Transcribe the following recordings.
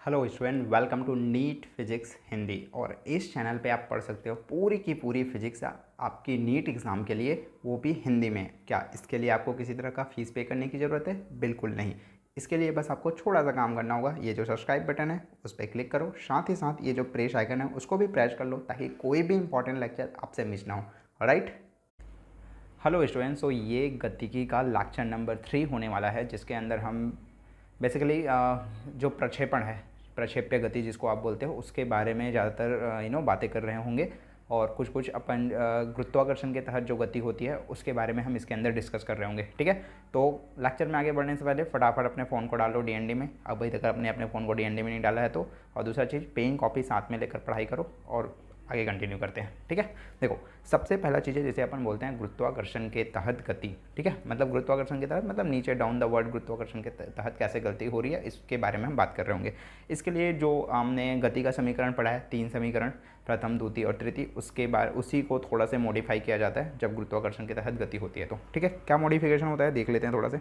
Hello student, welcome to NEET physics Hindi. और इस channel पे आप पढ़ सकते हो पूरी की पूरी फिजिक्स आपकी नीट एग्ज़ाम के लिए, वो भी हिंदी में। क्या इसके लिए आपको किसी तरह का फ़ीस पे करने की ज़रूरत है? बिल्कुल नहीं। इसके लिए बस आपको थोड़ा सा काम करना होगा। ये जो सब्सक्राइब बटन है उस पर क्लिक करो, साथ ही साथ ये जो प्रेस आइकन है उसको भी प्रेस कर लो, ताकि कोई भी इंपॉर्टेंट लेक्चर आपसे मिस ना हो। राइट। हेलो स्टूडेंट्स, तो ये गतिकी का लेक्चर नंबर 3 होने वाला है, जिसके अंदर हम बेसिकली जो प्रक्षेपण है, प्रक्षेप्य गति जिसको आप बोलते हो, उसके बारे में ज़्यादातर बातें कर रहे होंगे। और कुछ कुछ अपन गुरुत्वाकर्षण के तहत जो गति होती है उसके बारे में हम इसके अंदर डिस्कस कर रहे होंगे। ठीक है, तो लेक्चर में आगे बढ़ने से पहले फटाफट अपने फ़ोन को डालो डीएनडी में। अभी तक आपने अपने फ़ोन को डीएनडी में नहीं डाला है तो। और दूसरा चीज़, पेइंग कॉपी साथ में लेकर पढ़ाई करो और आगे कंटिन्यू करते हैं। ठीक है, देखो सबसे पहला चीज़ है जिसे अपन बोलते हैं गुरुत्वाकर्षण के तहत गति। ठीक है, मतलब गुरुत्वाकर्षण के तहत मतलब नीचे डाउन द वर्ड गुरुत्वाकर्षण के तहत कैसे गति हो रही है, इसके बारे में हम बात कर रहे होंगे। इसके लिए जो हमने गति का समीकरण पढ़ा है, 3 समीकरण, प्रथम, द्वितीय और तृतीय, उसके बाद उसी को थोड़ा से मॉडिफाई किया जाता है जब गुरुत्वाकर्षण के तहत गति होती है। तो ठीक है, क्या मॉडिफिकेशन होता है देख लेते हैं थोड़ा से।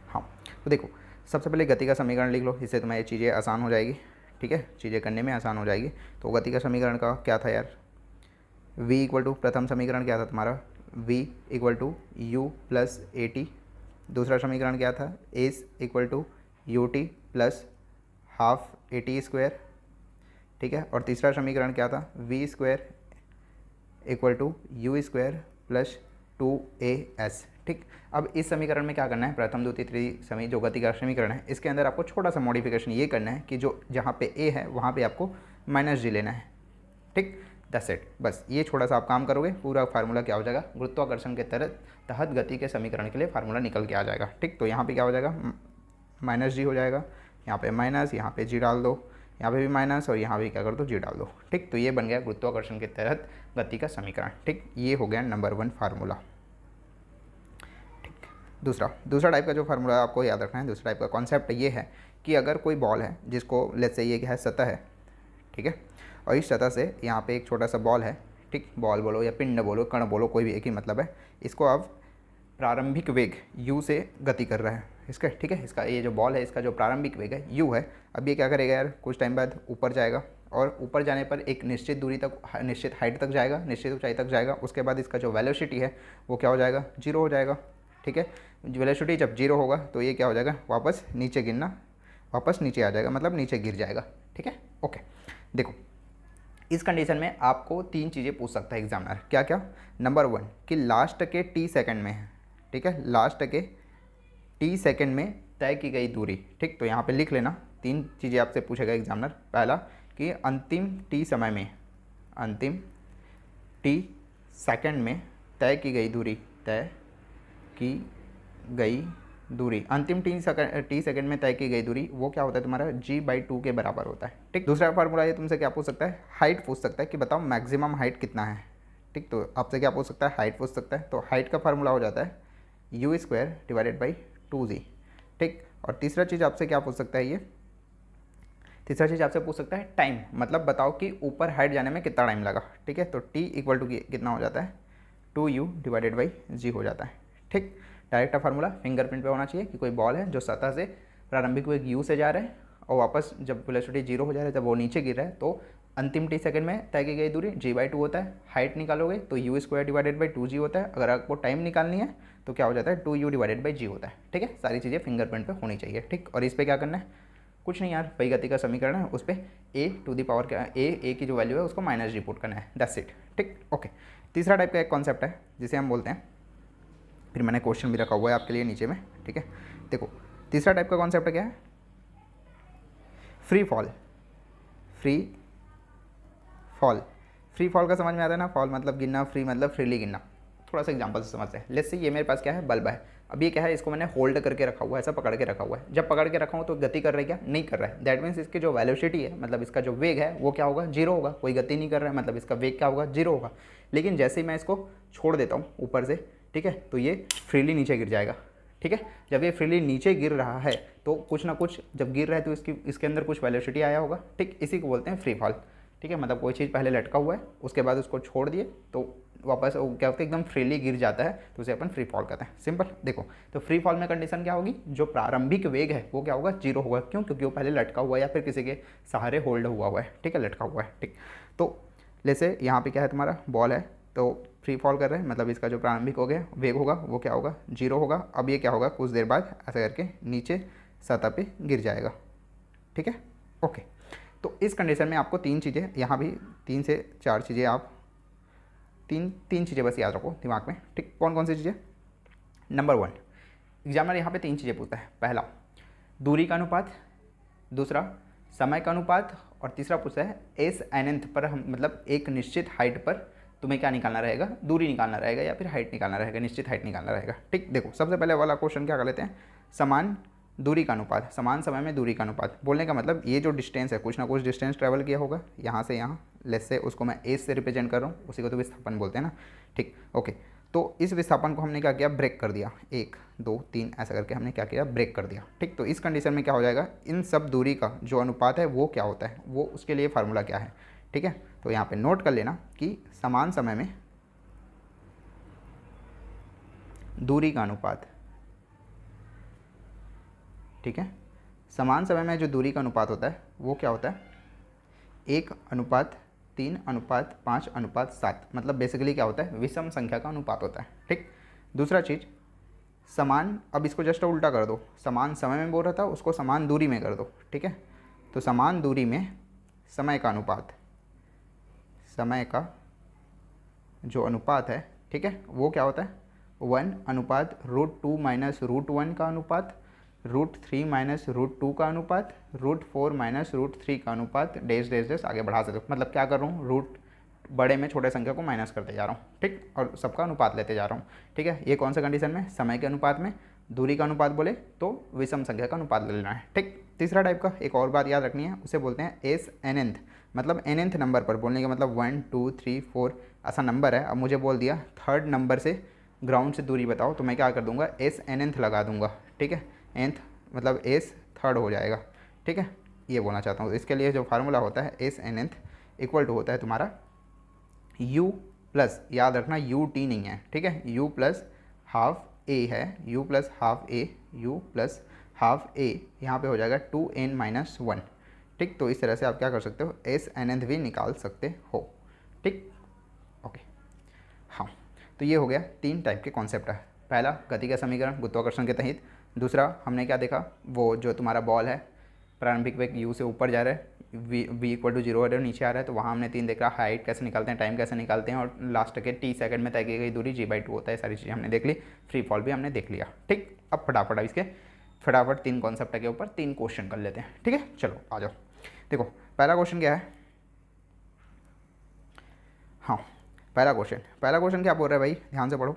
हाँ, तो देखो सबसे पहले गति का समीकरण लिख लो, इससे तुम्हें ये चीज़ें आसान हो जाएगी। ठीक है, चीज़ें करने में आसान हो जाएगी। तो गति का समीकरण का क्या था यार? v इक्वल टू, प्रथम समीकरण क्या था तुम्हारा? v equal to u plus a t. दूसरा समीकरण क्या था? S equal to u t plus half a t square. ठीक है, और तीसरा समीकरण क्या था? v square equal to u square plus 2as। ठीक, अब इस समीकरण में क्या करना है? प्रथम द्वितीय तृतीय जो गति का समीकरण है, इसके अंदर आपको छोटा सा मॉडिफिकेशन ये करना है कि जो जहाँ पे a है वहाँ पे आपको माइनस जी लेना है। ठीक, दैट्स इट। बस ये छोटा सा आप काम करोगे, पूरा फार्मूला क्या हो जाएगा? गुरुत्वाकर्षण के तहत गति के समीकरण के लिए फार्मूला निकल के आ जाएगा। ठीक, तो यहाँ पे क्या हो जाएगा? माइनस जी हो जाएगा, यहाँ पे माइनस, यहाँ पे जी डाल दो, यहाँ पे भी माइनस और यहाँ भी क्या कर दो? जी डाल दो। ठीक, तो ये बन गया गुरुत्वाकर्षण के तहत गति का समीकरण। ठीक, ये हो गया नंबर 1 फार्मूला। ठीक, दूसरा टाइप का जो फार्मूला आपको याद रखना है, दूसरा टाइप का कॉन्सेप्ट ये है कि अगर कोई बॉल है जिसको लेट्स से ये क्या है? सतह है। ठीक है, और इस सतह से यहाँ पे एक छोटा सा बॉल है। ठीक, बॉल बोलो या पिंड बोलो, कण बोलो, कोई भी एक ही मतलब है। इसको अब प्रारंभिक वेग u से गति कर रहा है इसका। ठीक है, इसका ये जो बॉल है इसका जो प्रारंभिक वेग है u है। अब ये क्या करेगा यार? कुछ टाइम बाद ऊपर जाएगा और ऊपर जाने पर एक निश्चित दूरी तक, निश्चित हाइट तक जाएगा, निश्चित ऊंचाई तक जाएगा। उसके बाद इसका जो वेलोसिटी है वो क्या हो जाएगा? 0 हो जाएगा। ठीक है, वेलोसिटी जब 0 होगा तो ये क्या हो जाएगा? वापस नीचे गिरना, वापस नीचे आ जाएगा, मतलब नीचे गिर जाएगा। ठीक है, ओके। देखो इस कंडीशन में आपको 3 चीज़ें पूछ सकता है एग्जामिनर। क्या क्या? नंबर 1 कि लास्ट के t सेकंड में है। ठीक है, लास्ट के t सेकंड में तय की गई दूरी। ठीक, तो यहाँ पे लिख लेना, 3 चीज़ें आपसे पूछेगा एग्जामिनर। पहला कि अंतिम t समय में, अंतिम t सेकंड में तय की गई दूरी, तय की गई दूरी, अंतिम टी सेकंड में तय की गई दूरी, वो क्या होता है तुम्हारा? g/2 के बराबर होता है। ठीक, दूसरा फार्मूला ये तुमसे क्या पूछ सकता है? हाइट पूछ सकता है कि बताओ मैक्सिमम हाइट कितना है। ठीक, तो आपसे क्या पूछ सकता है? हाइट पूछ सकता है। तो हाइट का फार्मूला हो जाता है you square divided by 2g। ठीक, और तीसरा चीज़ आपसे क्या पूछ सकता है? ये तीसरा चीज़ आपसे पूछ सकता है टाइम, मतलब बताओ कि ऊपर हाइट जाने में कितना टाइम लगा। ठीक है, तो t इक्वल टू कितना हो जाता है? 2u डिवाइडेड बाई g हो जाता है। ठीक, डायरेक्ट फार्मूला फिंगरप्रिंट पे होना चाहिए कि कोई बॉल है जो सतह से प्रारंभिक वेग u से जा रहा है और वापस जब वेलोसिटी 0 हो जा रहा है, जब वो नीचे गिर रहा है, तो अंतिम t सेकंड में तय की गई दूरी g/2 होता है। हाइट निकालोगे तो u square divided by 2g होता है। अगर आपको टाइम निकालनी है तो क्या हो जाता है? 2u डिवाइडेड बाई g होता है। ठीक है, सारी चीज़ें फिंगरप्रिंट पे होनी चाहिए। ठीक, और इस पर क्या करना है? कुछ नहीं यार, वही गति का समीकरण है, उस पर a टू दी पावर क्या, a की जो वैल्यू है उसको माइनस जी पुट करना है। That's it. ठीक, ओके। तीसरा टाइप का एक कॉन्सेप्ट है जिसे हम बोलते हैं, फिर मैंने क्वेश्चन भी रखा हुआ है आपके लिए नीचे में। ठीक है, देखो तीसरा टाइप का कॉन्सेप्ट क्या है? Free fall. Free fall, free fall का समझ में आता है ना? फॉल मतलब गिरना, फ्री मतलब फ्रीली गिरना। थोड़ा सा एग्जांपल से समझते हैं। लेट्स से ये मेरे पास क्या है? बल्ब है। अब ये क्या है? इसको मैंने होल्ड करके रखा हुआ है, ऐसा पकड़ के रखा हुआ है। जब पकड़ के रखा हूँ तो गति कर रहा है क्या? नहीं कर रहा है। दैट मीन्स इसकी जो वेलोसिटी है, मतलब इसका जो वेग है वो क्या होगा? 0 होगा। कोई गति नहीं कर रहा है, मतलब इसका वेग क्या होगा? 0 होगा। लेकिन जैसे ही मैं इसको छोड़ देता हूँ ऊपर से, ठीक है, तो ये फ्रीली नीचे गिर जाएगा। ठीक है, जब ये फ्रीली नीचे गिर रहा है तो कुछ ना कुछ जब गिर रहा है तो इसके अंदर कुछ वेलोसिटी आया होगा। ठीक, इसी को बोलते हैं फ्री फॉल। ठीक है, मतलब कोई चीज़ पहले लटका हुआ है, उसके बाद उसको छोड़ दिए तो वापस वो क्या होता है, एकदम फ्रीली गिर जाता है, तो उसे अपन फ्री फॉल कहते हैं। सिंपल। देखो तो फ्री फॉल में कंडीशन क्या होगी, जो प्रारंभिक वेग है वो क्या होगा, 0 होगा। क्यों? क्योंकि वो पहले लटका हुआ है या फिर किसी के सहारे होल्ड हुआ है, ठीक है, लटका हुआ है। ठीक, तो जैसे यहाँ पे क्या है, तुम्हारा बॉल है, तो फ्री फॉल कर रहे हैं, मतलब इसका जो प्रारंभिक हो गया वेग होगा वो क्या होगा, 0 होगा। अब ये क्या होगा, कुछ देर बाद ऐसा करके नीचे सतह पे गिर जाएगा। ठीक है, ओके। तो इस कंडीशन में आपको 3 चीज़ें, यहाँ भी 3 से 4 चीज़ें, आप तीन चीज़ें बस याद रखो दिमाग में। ठीक, कौन कौन सी चीज़ें? नंबर 1, एग्जामिनर यहाँ पे 3 चीज़ें पूछता है। पहला दूरी का अनुपात, दूसरा समय का अनुपात, और तीसरा पूछता है एस एनएनथ पर हम, मतलब एक निश्चित हाइट पर तुम्हें क्या निकालना रहेगा, दूरी निकालना रहेगा या फिर हाइट निकालना रहेगा, निश्चित हाइट निकालना रहेगा। ठीक, देखो सबसे पहले वाला क्वेश्चन क्या कर लेते हैं, समान दूरी का अनुपात, समान समय में दूरी का अनुपात। बोलने का मतलब ये जो डिस्टेंस है, कुछ ना कुछ डिस्टेंस ट्रैवल किया होगा यहाँ से यहाँ, लेस से उसको मैं एस से रिप्रेजेंट कर रहा हूँ, उसी को तो विस्थापन बोलते हैं ना। ठीक, ओके। तो इस विस्थापन को हमने क्या किया, ब्रेक कर दिया, 1 2 3 ऐसा करके हमने क्या किया, ब्रेक कर दिया। ठीक, तो इस कंडीशन में क्या हो जाएगा, इन सब दूरी का जो अनुपात है वो क्या होता है, वो उसके लिए फार्मूला क्या है। ठीक है, तो यहाँ पे नोट कर लेना कि समान समय में दूरी का अनुपात, ठीक है, समान समय में जो दूरी का अनुपात होता है वो क्या होता है, 1:3:5:7, मतलब बेसिकली क्या होता है, विषम संख्या का अनुपात होता है। ठीक, दूसरा चीज़ समान, अब इसको जस्ट उल्टा कर दो, समान समय में बोल रहा था उसको समान दूरी में कर दो। ठीक है, तो समान दूरी में समय का अनुपात, समय का जो अनुपात है, ठीक है, वो क्या होता है, 1:√2 - √1 का अनुपात, √3 - √2 का अनुपात, √4 - √3 का अनुपात, डैश डैश डैश आगे बढ़ा सकते हो। मतलब क्या कर रहा हूँ, रूट बड़े में छोटे संख्या को माइनस करते जा रहा हूँ। ठीक, और सबका अनुपात लेते जा रहा हूँ। ठीक है, ये कौन सा कंडीशन में, समय के अनुपात में, दूरी का अनुपात बोले तो विषम संख्या का अनुपात ले लेना है। ठीक, तीसरा टाइप का एक और बात याद रखनी है, उसे बोलते हैं एस एनएनथ, मतलब एनएनथ नंबर पर, बोलने का मतलब 1 2 3 4 ऐसा नंबर है। अब मुझे बोल दिया थर्ड नंबर से ग्राउंड से दूरी बताओ, तो मैं क्या कर दूंगा, एस एनएनथ लगा दूंगा। ठीक है, एनथ मतलब एस थर्ड हो जाएगा। ठीक है, ये बोलना चाहता हूँ। इसके लिए जो फार्मूला होता है एस एनएनथ इक्वल टू होता है तुम्हारा u प्लस, याद रखना u t नहीं है, ठीक है, u प्लस हाफ a है, u plus half a, u plus half a, यहाँ पे हो जाएगा 2n-1। ठीक, तो इस तरह से आप क्या कर सकते हो, एस एनएनथ भी निकाल सकते हो। ठीक, ओके। हाँ, तो ये हो गया 3 टाइप के कॉन्सेप्ट है। पहला गति का समीकरण गुरुत्वाकर्षण के तहत, दूसरा हमने क्या देखा, वो जो तुम्हारा बॉल है प्रारंभिक वेग u से ऊपर जा रहा है, v = 0 है, नीचे आ रहा है, तो वहाँ हमने 3 देखा, हाइट कैसे निकालते हैं, टाइम कैसे निकालते हैं, और लास्ट के t सेकंड में तय की गई दूरी g/2 होता है। सारी चीज़ें हमने देख ली, फ्री फॉल भी हमने देख लिया। ठीक, अब फटाफट इसके फटाफट 3 कॉन्सेप्ट के ऊपर 3 क्वेश्चन कर लेते हैं। ठीक है, चलो आ जाओ। देखो पहला क्वेश्चन क्या है, हाँ पहला क्वेश्चन क्या बोल रहा है भाई, ध्यान से पढ़ो।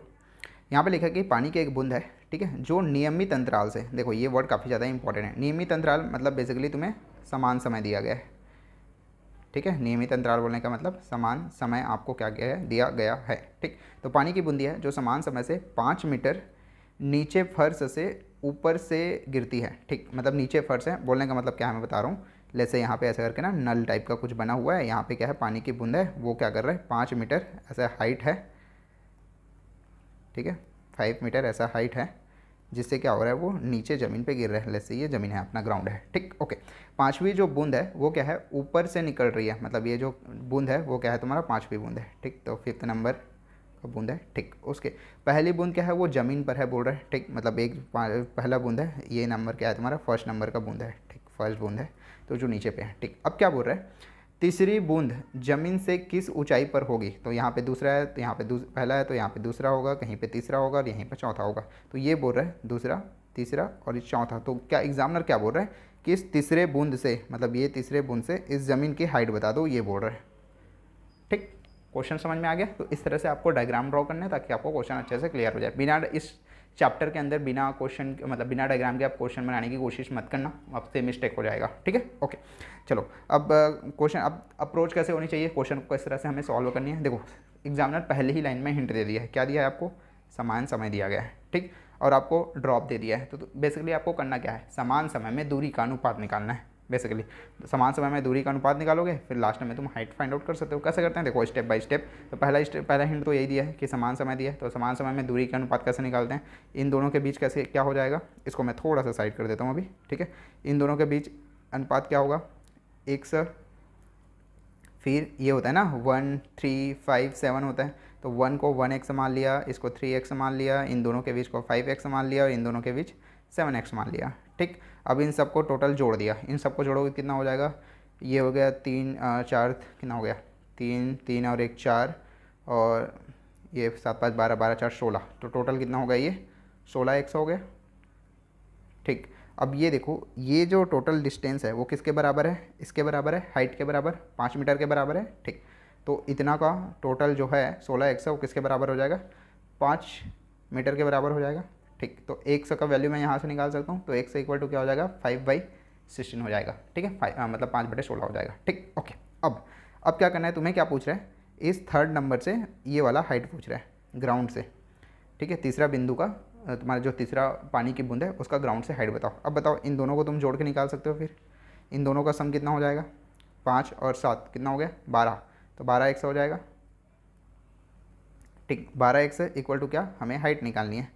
यहाँ पे लिखा है कि पानी की एक बूंद है, ठीक है, जो नियमित अंतराल से, देखो ये वर्ड काफ़ी ज़्यादा इंपॉर्टेंट है, नियमित अंतराल मतलब बेसिकली तुम्हें समान समय दिया गया है। ठीक है, नियमित अंतराल बोलने का मतलब समान समय आपको क्या गया है, दिया गया है। ठीक, तो पानी की बूंदी है जो समान समय से 5 मीटर नीचे फर्श से ऊपर से गिरती है। ठीक, मतलब नीचे फर्श है, बोलने का मतलब क्या है मैं बता रहा हूँ। जैसे यहाँ पे ऐसा करके ना नल टाइप का कुछ बना हुआ है, यहाँ पे क्या है, पानी की बूंद है, वो क्या कर रहा है, 5 मीटर ऐसा हाइट है। ठीक है, 5 मीटर ऐसा हाइट है, जिससे क्या हो रहा है, वो नीचे ज़मीन पे गिर रहा है। जैसे ये ज़मीन है, अपना ग्राउंड है। ठीक, ओके। 5वीं जो बूंद है वो क्या है, ऊपर से निकल रही है, मतलब ये जो बूंद है वो क्या है, तुम्हारा 5वीं बूंद है। ठीक, तो 5th नंबर का बूंद है। ठीक, उसके पहली बूंद क्या है, वो ज़मीन पर है बोल रहा है। ठीक, मतलब एक पहला बूंद है, ये नंबर क्या है तुम्हारा, फर्स्ट नंबर का बूंद है। ठीक, फर्स्ट बूंद है, तो जो नीचे पे है। ठीक, अब क्या बोल रहा है, तीसरी बूंद जमीन से किस ऊंचाई पर होगी, तो यहाँ पे दूसरा है, तो यहाँ पे पहला है, तो यहाँ पे दूसरा होगा, कहीं पे तीसरा होगा और यहीं पे चौथा होगा। तो ये बोल रहा है दूसरा, तीसरा और ये चौथा। तो क्या एग्जामिनर क्या बोल रहा है कि इस तीसरे बूंद से, मतलब ये तीसरे बूंद से इस ज़मीन की हाइट बता दो, ये बोल रहा है। ठीक, क्वेश्चन समझ में आ गया। तो इस तरह से आपको डायग्राम ड्रॉ करना है ताकि आपको क्वेश्चन अच्छे से क्लियर हो जाए। बिना इस चैप्टर के अंदर बिना क्वेश्चन, मतलब बिना डायग्राम के आप क्वेश्चन बनाने की कोशिश मत करना, आपसे मिस्टेक हो जाएगा। ठीक है, ओके। चलो अब क्वेश्चन, अब अप्रोच कैसे होनी चाहिए, क्वेश्चन को किस तरह से हमें सॉल्व करनी है। देखो एग्जामिनर पहले ही लाइन में हिंट दे दिया है, क्या दिया है आपको, समान समय दिया गया है। ठीक, और आपको ड्रॉप दे दिया है। तो बेसिकली आपको करना क्या है, समान समय में दूरी का अनुपात निकालना है। बेसिकली समान समय में दूरी का अनुपात निकालोगे, फिर लास्ट में तुम हाइट फाइंड आउट कर सकते हो। कैसे करते हैं देखो स्टेप बाय स्टेप। तो पहला हिंट तो यही दिया है कि समान समय दिया है, तो समान समय में दूरी का अनुपात कैसे निकालते हैं, इन दोनों के बीच कैसे क्या हो जाएगा, इसको मैं थोड़ा सा साइड कर देता हूँ अभी, ठीक है। इन दोनों के बीच अनुपात क्या होगा, x, फिर ये होता है ना 1 3 5 7 होता है, तो 1 को 1x मान लिया, इसको 3x मान लिया, इन दोनों के बीच को 5x मान लिया और इन दोनों के बीच 7x मान लिया, ठीक। अब इन सबको टोटल जोड़ दिया, इन सबको जोड़ोगे कितना हो जाएगा, ये हो गया 3 4 कितना हो गया 3 3 और 1 4 और ये 7 5 12 12 4 16, तो टोटल कितना हो गया ये 16x हो गया, ठीक। अब ये देखो ये जो टोटल डिस्टेंस है वो किसके बराबर है, इसके बराबर है, हाइट के बराबर 5 मीटर के बराबर है, ठीक। तो इतना का टोटल जो है 16x है वो किसके बराबर हो जाएगा, 5 मीटर के बराबर हो जाएगा, ठीक। तो x का वैल्यू मैं यहाँ से निकाल सकता हूँ, तो x इक्वल टू क्या हो जाएगा 5/16 हो जाएगा, ठीक है, मतलब 5/16 हो जाएगा, ठीक। ओके, अब क्या करना है तुम्हें, क्या पूछ रहा है, इस थर्ड नंबर से ये वाला हाइट पूछ रहा है ग्राउंड से, ठीक है। तीसरा बिंदु का तुम्हारा जो तीसरा पानी की बूंद है उसका ग्राउंड से हाइट बताओ। अब बताओ इन दोनों को तुम जोड़ के निकाल सकते हो, फिर इन दोनों का सम कितना हो जाएगा, 5 और 7 कितना हो गया 12, तो 12x हो जाएगा, ठीक। 12x इक्वल टू क्या, हमें हाइट निकालनी है,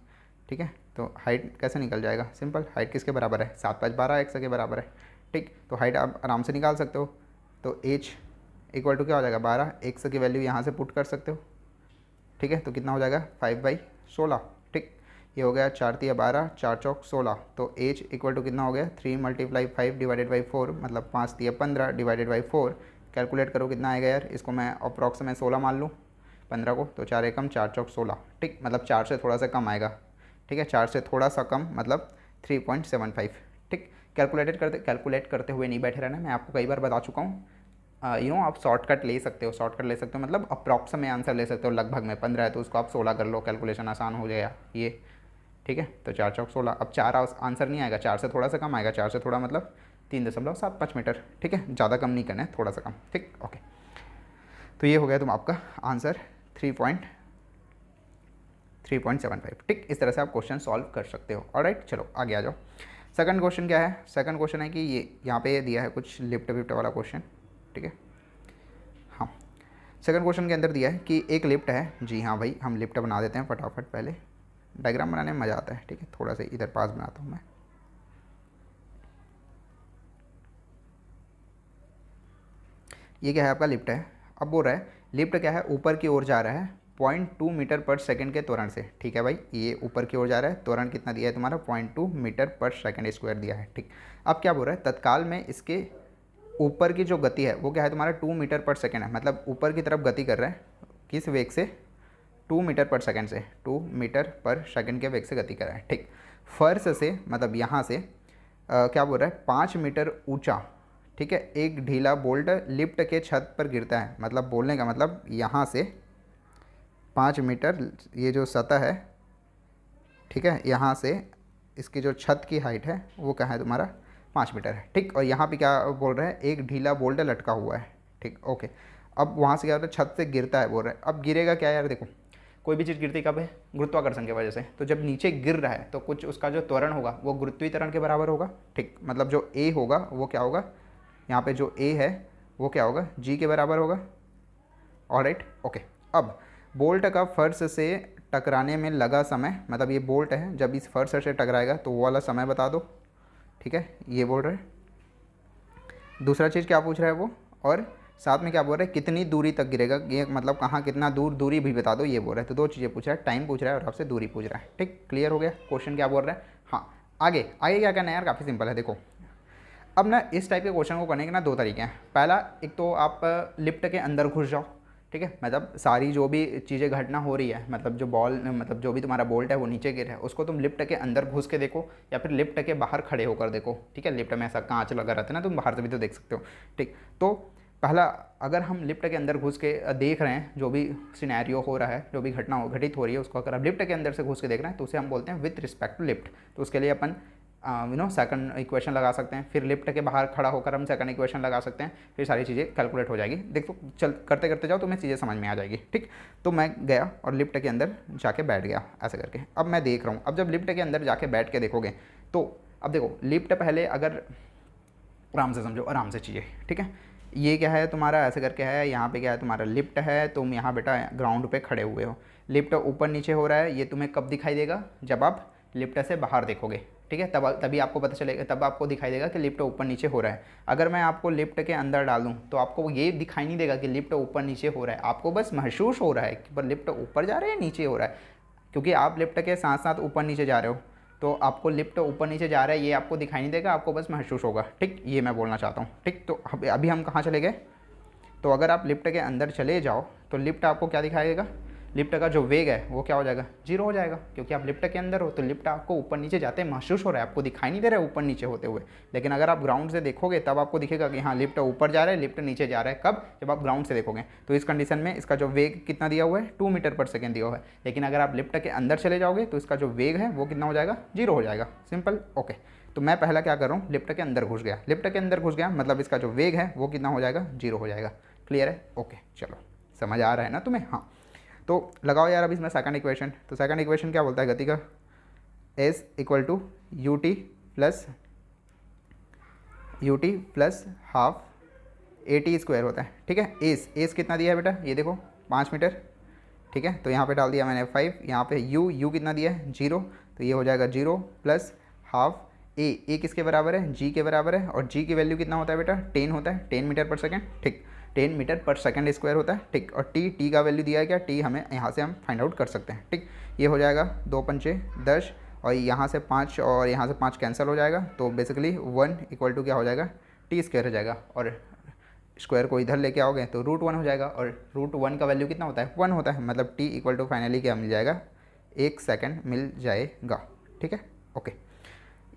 ठीक है। तो हाइट कैसे निकल जाएगा, सिंपल, हाइट किसके बराबर है 7 5 12x के बराबर है, ठीक। तो हाइट आप आराम से निकाल सकते हो, तो h इक्वल टू क्या हो जाएगा 12, x की वैल्यू यहाँ से पुट कर सकते हो, ठीक है। तो कितना हो जाएगा 5/16, ठीक। ये हो गया 4 3 12 4 चौक 16, तो h इक्वल टू कितना हो गया 3 × 5 डिवाइडेड बाई 4, मतलब 5 3 15 डिवाइडेड बाई 4, कैलकुलेट करो कितना आएगा यार, इसको मैं अप्रॉक्स में 16 मान लूँ 15 को, तो 4 एकम 4 चौक 16, ठीक। मतलब 4 से थोड़ा सा कम आएगा, ठीक है, 4 से थोड़ा सा कम मतलब 3.75, ठीक। कैलकुलेट करते हुए नहीं बैठे रहना, मैं आपको कई बार बता चुका हूँ, आप शॉर्टकट ले सकते हो, मतलब अप्रॉक्स में आंसर ले सकते हो, लगभग में 15 है तो उसको आप 16 कर लो, कैलकुलेशन आसान हो जाएगा ये, ठीक है। तो 4 चौक 16, अब 4 आंसर नहीं आएगा, 4 से थोड़ा सा कम आएगा, 4 से थोड़ा मतलब 3.75 मीटर, ठीक है, ज़्यादा कम नहीं करना है, थोड़ा सा कम, ठीक। ओके, तो ये हो गया तुम आपका आंसर 3.75, ठीक। इस तरह से आप क्वेश्चन सॉल्व कर सकते हो। ऑलराइट, चलो आगे आ जाओ। सेकंड क्वेश्चन क्या है, सेकंड क्वेश्चन है कि ये यहाँ पे दिया है कुछ लिफ्ट विफ्ट वाला क्वेश्चन, ठीक है। हाँ, सेकंड क्वेश्चन के अंदर दिया है कि एक लिफ्ट है, जी हाँ भाई, हम लिफ्ट बना देते हैं फटाफट, पहले डायग्राम बनाने में मज़ा आता है, ठीक है। थोड़ा सा इधर पास बनाता हूँ मैं, ये क्या है आपका लिफ्ट है। अब बोल रहा है लिफ्ट क्या है, ऊपर की ओर जा रहा है 0.2 मीटर पर सेकंड के त्वरण से, ठीक है भाई, ये ऊपर की ओर जा रहा है, त्वरण कितना दिया है तुम्हारा 0.2 मीटर पर सेकंड स्क्वायर दिया है, ठीक। अब क्या बोल रहा है, तत्काल में इसके ऊपर की जो गति है वो क्या है तुम्हारा 2 मीटर पर सेकंड है, मतलब ऊपर की तरफ गति कर रहा है, किस वेग से, 2 मीटर पर सेकंड से, 2 मीटर पर सेकंड के वेग से गति कर रहा है, ठीक। फर्श से मतलब यहाँ से क्या बोल रहा है 5 मीटर ऊंचा, ठीक है, एक ढीला बोल्ट लिफ्ट के छत पर गिरता है, मतलब बोलने का मतलब यहाँ से 5 मीटर ये जो सतह है, ठीक है, यहाँ से इसकी जो छत की हाइट है वो क्या है तुम्हारा 5 मीटर है, ठीक। और यहाँ पे क्या बोल रहा है, एक ढीला बोल्ट लटका हुआ है, ठीक। ओके, अब वहाँ से क्या होता है, छत से गिरता है बोल रहा है। अब गिरेगा क्या यार, देखो कोई भी चीज़ गिरती कब है, गुरुत्वाकर्षण की वजह से, तो जब नीचे गिर रहा है तो कुछ उसका जो त्वरण होगा वो गुरुत्वीय त्वरण के बराबर होगा, ठीक। मतलब जो ए होगा वो क्या होगा, यहाँ पे जो ए है वो क्या होगा जी के बराबर होगा। Alright, okay. अब बोल्ट का फर्श से टकराने में लगा समय, मतलब ये बोल्ट है, जब इस फर्श से टकराएगा तो वो वाला समय बता दो, ठीक है, ये बोल रहे हैं। दूसरा चीज़ क्या पूछ रहा है वो, और साथ में क्या बोल रहा है कितनी दूरी तक गिरेगा, ये मतलब कहाँ कितना दूरी भी बता दो, ये बोल रहा है। तो 2 चीज़ें पूछ रहा है, टाइम पूछ रहा है और आपसे दूरी पूछ रहा है, ठीक। क्लियर हो गया क्वेश्चन क्या बोल रहा है। हाँ, आगे क्या करना है यार, काफ़ी सिंपल है। देखो अब ना इस टाइप के क्वेश्चन को करने के ना 2 तरीके हैं। पहला, एक तो आप लिफ्ट के अंदर घुस जाओ, ठीक है, मतलब सारी जो भी चीज़ें घटना हो रही है, मतलब मतलब जो भी तुम्हारा बोल्ट है वो नीचे गिर है, उसको तुम लिफ्ट के अंदर घुस के देखो या फिर लिफ्ट के बाहर खड़े होकर देखो, ठीक है। लिफ्ट में ऐसा कांच लगा रहता है ना, तुम बाहर से भी तो देख सकते हो, ठीक। तो पहला, अगर हम लिफ्ट के अंदर घुस के देख रहे हैं, जो भी सिनेरियो हो रहा है, जो भी घटना घटित हो रही है, उसको अगर आप लिफ्ट के अंदर से घुस के देख रहे हैं तो उसे हम बोलते हैं विथ रिस्पेक्ट टू लिफ्ट। तो उसके लिए अपन सेकंड इक्वेशन लगा सकते हैं, फिर लिफ्ट के बाहर खड़ा होकर हम सेकंड इक्वेशन लगा सकते हैं, फिर सारी चीज़ें कैलकुलेट हो जाएगी। देखो चल करते करते जाओ, तुम्हें चीज़ें समझ में आ जाएगी, ठीक। तो मैं गया और लिफ्ट के अंदर जाके बैठ गया ऐसे करके। अब मैं देख रहा हूँ, अब जब लिफ्ट के अंदर जाके बैठ के देखोगे तो अब देखो लिफ्ट पहले अगर आराम से समझो, आराम से चीज़ें, ठीक है। ये क्या है तुम्हारा, ऐसे करके है, यहाँ पे क्या है तुम्हारा लिफ्ट है, तुम यहाँ बेटा ग्राउंड पे खड़े हुए हो, लिफ्ट ऊपर नीचे हो रहा है। ये तुम्हें कब दिखाई देगा, जब आप लिफ्ट से बाहर देखोगे, ठीक है, तभी आपको पता चलेगा, तब आपको दिखाई देगा कि लिफ्ट ऊपर नीचे हो रहा है। अगर मैं आपको लिफ्ट के अंदर डाल दूँ तो आपको ये दिखाई नहीं देगा कि लिफ्ट ऊपर नीचे हो रहा है, आपको बस महसूस हो रहा है कि पर लिफ्ट ऊपर जा रहा है या नीचे हो रहा है, क्योंकि आप लिफ्ट के साथ साथ ऊपर नीचे जा रहे हो, तो आपको लिफ्ट ऊपर नीचे जा रहा है ये आपको दिखाई नहीं देगा, आपको बस महसूस होगा, ठीक। ये मैं बोलना चाहता हूँ, ठीक। तो अभी हम कहाँ चले गए, तो अगर आप लिफ्ट के अंदर चले जाओ तो लिफ्ट आपको क्या दिखाएगा, लिफ्ट का जो वेग है वो क्या हो जाएगा, जीरो हो जाएगा, क्योंकि आप लिफ्ट के अंदर हो। तो लिफ्ट आपको ऊपर नीचे जाते महसूस हो रहा है, आपको दिखाई नहीं दे रहा है ऊपर नीचे होते हुए। लेकिन अगर आप ग्राउंड से देखोगे तब आपको दिखेगा कि हाँ लिफ्ट ऊपर जा रहा है, लिफ्ट नीचे जा रहा है। कब, जब आप ग्राउंड से देखोगे। तो इस कंडीशन में इसका जो वेग कितना दिया हुआ है, 2 मीटर पर सेकेंड दिया हुआ है। लेकिन अगर आप लिफ्ट के अंदर चले जाओगे तो इसका जो वेग है वो कितना हो जाएगा, जीरो हो जाएगा। Simple, okay. तो मैं पहला क्या कर रहा हूँ, लिफ्ट के अंदर घुस गया, लिफ्ट के अंदर घुस गया मतलब इसका जो वेग है वो कितना हो जाएगा, जीरो हो जाएगा। क्लियर है, ओके। चलो समझ आ रहा है ना तुम्हें, हाँ। तो लगाओ यार अब इसमें सेकंड इक्वेशन। तो सेकंड इक्वेशन क्या बोलता है गति का, s equal to u t plus half a t square होता है, ठीक है। एस कितना दिया है बेटा, ये देखो 5 मीटर, ठीक है। तो यहाँ पे डाल दिया मैंने 5, यहाँ पे यू कितना दिया है, 0, तो ये हो जाएगा 0 प्लस हाफ ए किसके बराबर है, जी के बराबर है। और जी की वैल्यू कितना होता है बेटा, 10 होता है, 10 मीटर पर सेकेंड, ठीक। 10 मीटर पर सेकंड स्क्वायर होता है, ठीक। और टी का वैल्यू दिया है क्या, टी हमें यहाँ से हम फाइंड आउट कर सकते हैं, ठीक। ये हो जाएगा 2 पंचे 10 और यहाँ से 5 और यहाँ से 5 कैंसिल हो जाएगा। तो बेसिकली 1 इक्वल टू क्या हो जाएगा, टी स्क्वायर हो जाएगा। और स्क्वायर को इधर लेके आओगे तो √1 हो जाएगा। और √1 का वैल्यू कितना होता है, 1 होता है। मतलब टी इक्वल टू फाइनली क्या मिल जाएगा, 1 सेकेंड मिल जाएगा, ठीक है, ओके।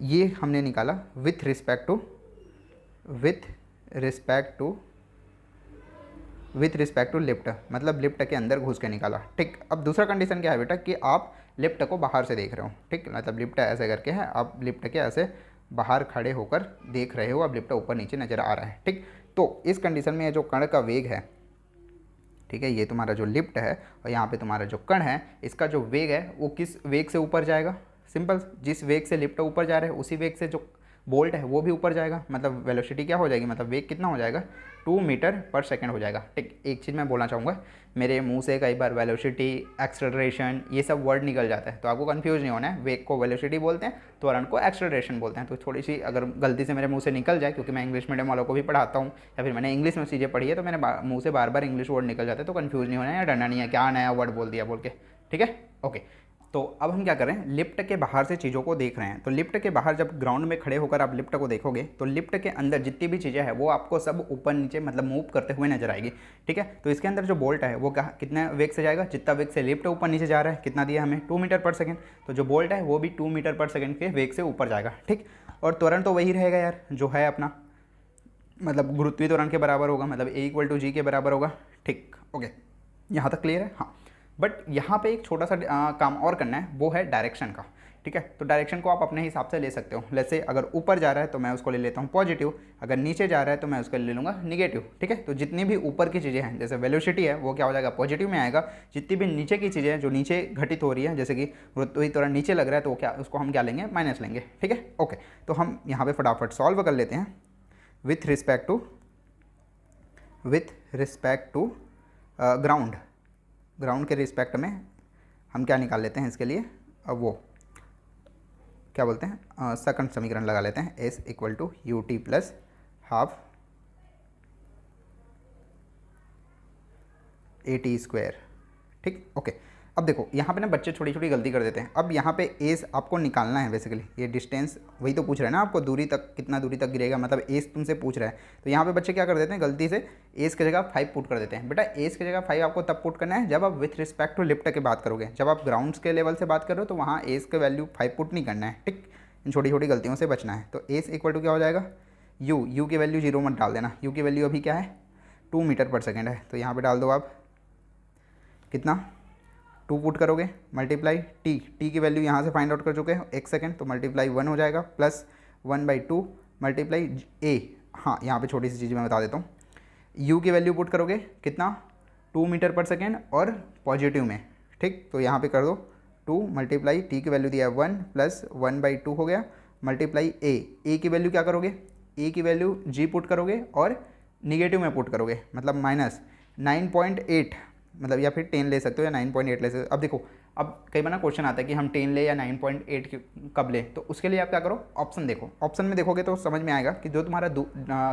ये हमने निकाला विथ रिस्पेक्ट टू लिफ्ट, मतलब लिफ्ट के अंदर घुस के निकाला, ठीक। अब दूसरा कंडीशन क्या है बेटा कि आप लिफ्ट को बाहर से देख रहे हो, ठीक। मतलब लिफ्ट ऐसे करके है, आप लिफ्ट के ऐसे बाहर खड़े होकर देख रहे हो, अब लिफ्ट ऊपर नीचे नज़र आ रहा है, ठीक। तो इस कंडीशन में ये जो कण का वेग है, ठीक है, ये तुम्हारा जो लिफ्ट है और यहाँ पे तुम्हारा जो कण है, इसका जो वेग है वो किस वेग से ऊपर जाएगा, सिंपल, जिस वेग से लिफ्ट ऊपर जा रहे हैं उसी वेग से जो बोल्ट है वो भी ऊपर जाएगा। मतलब वेलोसिटी क्या हो जाएगी, मतलब वेग कितना हो जाएगा, 2 मीटर पर सेकंड हो जाएगा, ठीक। एक चीज़ मैं बोलना चाहूँगा, मेरे मुंह से कई बार वेलोसिटी, एक्सेलरेशन ये सब वर्ड निकल जाता है, तो आपको कंफ्यूज नहीं होना है। वेग को वेलोसिटी बोलते हैं, त्वरण को एक्सेलरेशन बोलते हैं। तो थोड़ी सी अगर गलती से मेरे मुंह से निकल जाए, क्योंकि मैं इंग्लिश मीडियम वालों को भी पढ़ाता हूँ या फिर मैंने इंग्लिश में चीज़ें पढ़ी है, तो मेरे मुँह से बार बार इंग्लिश वर्ड निकल जाते हैं, तो कन्फ्यूज नहीं होना है या डरना नहीं है क्या नया वर्ड बोल दिया बोल के, ठीक है, ओके। तो अब हम क्या कर रहे हैं, लिफ्ट के बाहर से चीज़ों को देख रहे हैं। तो लिफ्ट के बाहर जब ग्राउंड में खड़े होकर आप लिफ्ट को देखोगे तो लिफ्ट के अंदर जितनी भी चीज़ें हैं वो आपको सब ऊपर नीचे मतलब मूव करते हुए नजर आएगी, ठीक है। तो इसके अंदर जो बोल्ट है वो कितने वेग से जाएगा, जितना वेग से लिफ्ट ऊपर नीचे जा रहा है, कितना दिया हमें, 2 मीटर पर सेकेंड। तो जो बोल्ट है वो भी 2 मीटर पर सेकेंड के वेग से ऊपर जाएगा, ठीक। और त्वरण तो वही रहेगा यार जो है अपना, मतलब गुरुत्वीय त्वरण के बराबर होगा, मतलब ए इक्वल टू जी के बराबर होगा, ठीक, ओके। यहाँ तक क्लियर है, हाँ। बट यहाँ पे एक छोटा सा काम और करना है, वो है डायरेक्शन का, ठीक है। तो डायरेक्शन को आप अपने हिसाब से ले सकते हो। जैसे अगर ऊपर जा रहा है तो मैं उसको ले लेता हूँ पॉजिटिव, अगर नीचे जा रहा है तो मैं उसको ले लूँगा निगेटिव, ठीक है। तो जितनी भी ऊपर की चीज़ें हैं, जैसे वेलोसिटी है वो क्या हो जाएगा, पॉजिटिव में आएगा। जितनी भी नीचे की चीज़ें हैं जो नीचे घटित हो रही है, जैसे कि गुरुत्वीय त्वरण नीचे लग रहा है, तो क्या उसको हम क्या लेंगे, माइनस लेंगे, ठीक है, ओके। तो हम यहाँ पर फटाफट सॉल्व कर लेते हैं। विथ रिस्पेक्ट टू ग्राउंड के रिस्पेक्ट में हम क्या निकाल लेते हैं इसके लिए, अब वो क्या बोलते हैं, सेकंड समीकरण लगा लेते हैं, s equal to u t plus half a t square, ठीक, ओके। अब देखो यहाँ पे ना बच्चे छोटी छोटी गलती कर देते हैं। अब यहाँ पे एस आपको निकालना है, बेसिकली ये डिस्टेंस वही तो पूछ रहा है ना आपको, दूरी तक कितना दूरी तक गिरेगा, मतलब एस तुमसे पूछ रहा है। तो यहाँ पे बच्चे क्या कर देते हैं, गलती से एस की जगह 5 पुट कर देते हैं। बेटा एस की जगह 5 आपको तब पुट करना है जब आप विथ रिस्पेक्ट टू लिफ्ट की बात करोगे। जब आप ग्राउंड्स के लेवल से बात कर रहे हो तो वहाँ एस के वैल्यू 5 पुट नहीं करना है, ठीक। इन छोटी छोटी गलतियों से बचना है। तो एस इक्वल टू क्या हो जाएगा, यू की वैल्यू 0 मत डाल देना, यू की वैल्यू अभी क्या है, 2 मीटर पर सेकेंड है। तो यहाँ पर डाल दो आप कितना, 2 पुट करोगे, मल्टीप्लाई टी की वैल्यू यहाँ से फाइंड आउट कर चुके हो 1 सेकेंड, तो मल्टीप्लाई 1 हो जाएगा, प्लस 1/2 मल्टीप्लाई ए। हाँ यहाँ पे छोटी सी चीज़ मैं बता देता हूँ, यू की वैल्यू पुट करोगे कितना, 2 मीटर पर सेकेंड और पॉजिटिव में, ठीक। तो यहाँ पे कर दो 2 मल्टीप्लाई टी की वैल्यू दिया है 1 प्लस 1/2 हो गया, मल्टीप्लाई ए की वैल्यू क्या करोगे, ए की वैल्यू जी पुट करोगे और निगेटिव में पुट करोगे, मतलब माइनस 9.8, मतलब या फिर 10 ले सकते हो या 9.8 ले सकते हो। अब देखो, अब कई बार ना क्वेश्चन आता है कि हम 10 ले या 9.8 कब ले, तो उसके लिए आप क्या करो, ऑप्शन देखो। ऑप्शन में देखोगे तो समझ में आएगा कि जो तुम्हारा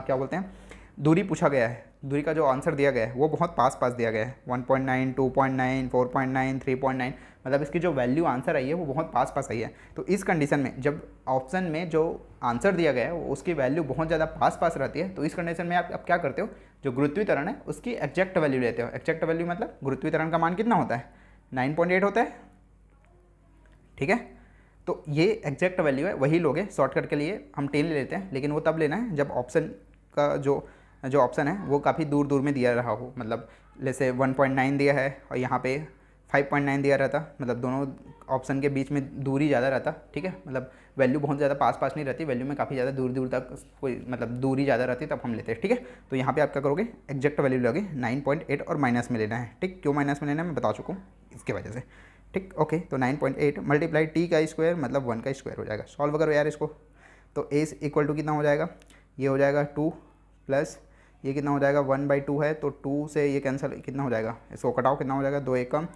क्या बोलते हैं दूरी पूछा गया है, दूरी का जो आंसर दिया गया है वो बहुत पास पास दिया गया है, 1.9, 2.9, 4.9, 3.9, मतलब इसकी जो वैल्यू आंसर आई है वो बहुत पास पास आई है। तो इस कंडीशन में जब ऑप्शन में जो आंसर दिया गया है उसकी वैल्यू बहुत ज़्यादा पास पास रहती है, तो इस कंडीशन में आप क्या करते हो, जो गुरुत्वीकरण है उसकी एग्जैक्ट वैल्यू लेते हो। एग्जैक्ट वैल्यू मतलब गुरुत्वीकरण का मान कितना होता है, 9.8 होता है, ठीक है। तो ये एग्जैक्ट वैल्यू है, वही लोगे। शॉर्टकट के लिए हम 10 ले लेते हैं, लेकिन वो तब लेना है जब ऑप्शन का जो ऑप्शन है वो काफ़ी दूर दूर में दिया रहा हो, मतलब जैसे 1.9 दिया है और यहाँ पे 5.9 दिया रहता, मतलब दोनों ऑप्शन के बीच में दूरी ज़्यादा रहता, ठीक है, मतलब वैल्यू बहुत ज़्यादा पास पास नहीं रहती, वैल्यू में काफ़ी ज़्यादा दूर दूर तक कोई मतलब दूरी ज़्यादा रहती, तब हम लेते हैं, ठीक है। तो यहाँ पे आप क्या करोगे, एग्जैक्ट वैल्यू लोगे 9.8 और माइनस में लेना है, ठीक। क्यों माइनस में लेना है मैं बता चुका हूँ, इसके वजह से, ठीक। ओके, तो 9.8 मल्टीप्लाई टी का स्क्वायर मतलब 1 का स्क्वायर हो जाएगा। सॉल्व करो यार इसको, तो ए इक्वल टू कितना हो जाएगा, ये हो जाएगा 2 प्लस ये कितना हो जाएगा 1/2 है, तो 2 से ये कैंसिल कितना हो जाएगा, इसको कटाओ, कितना हो जाएगा 2 1 कम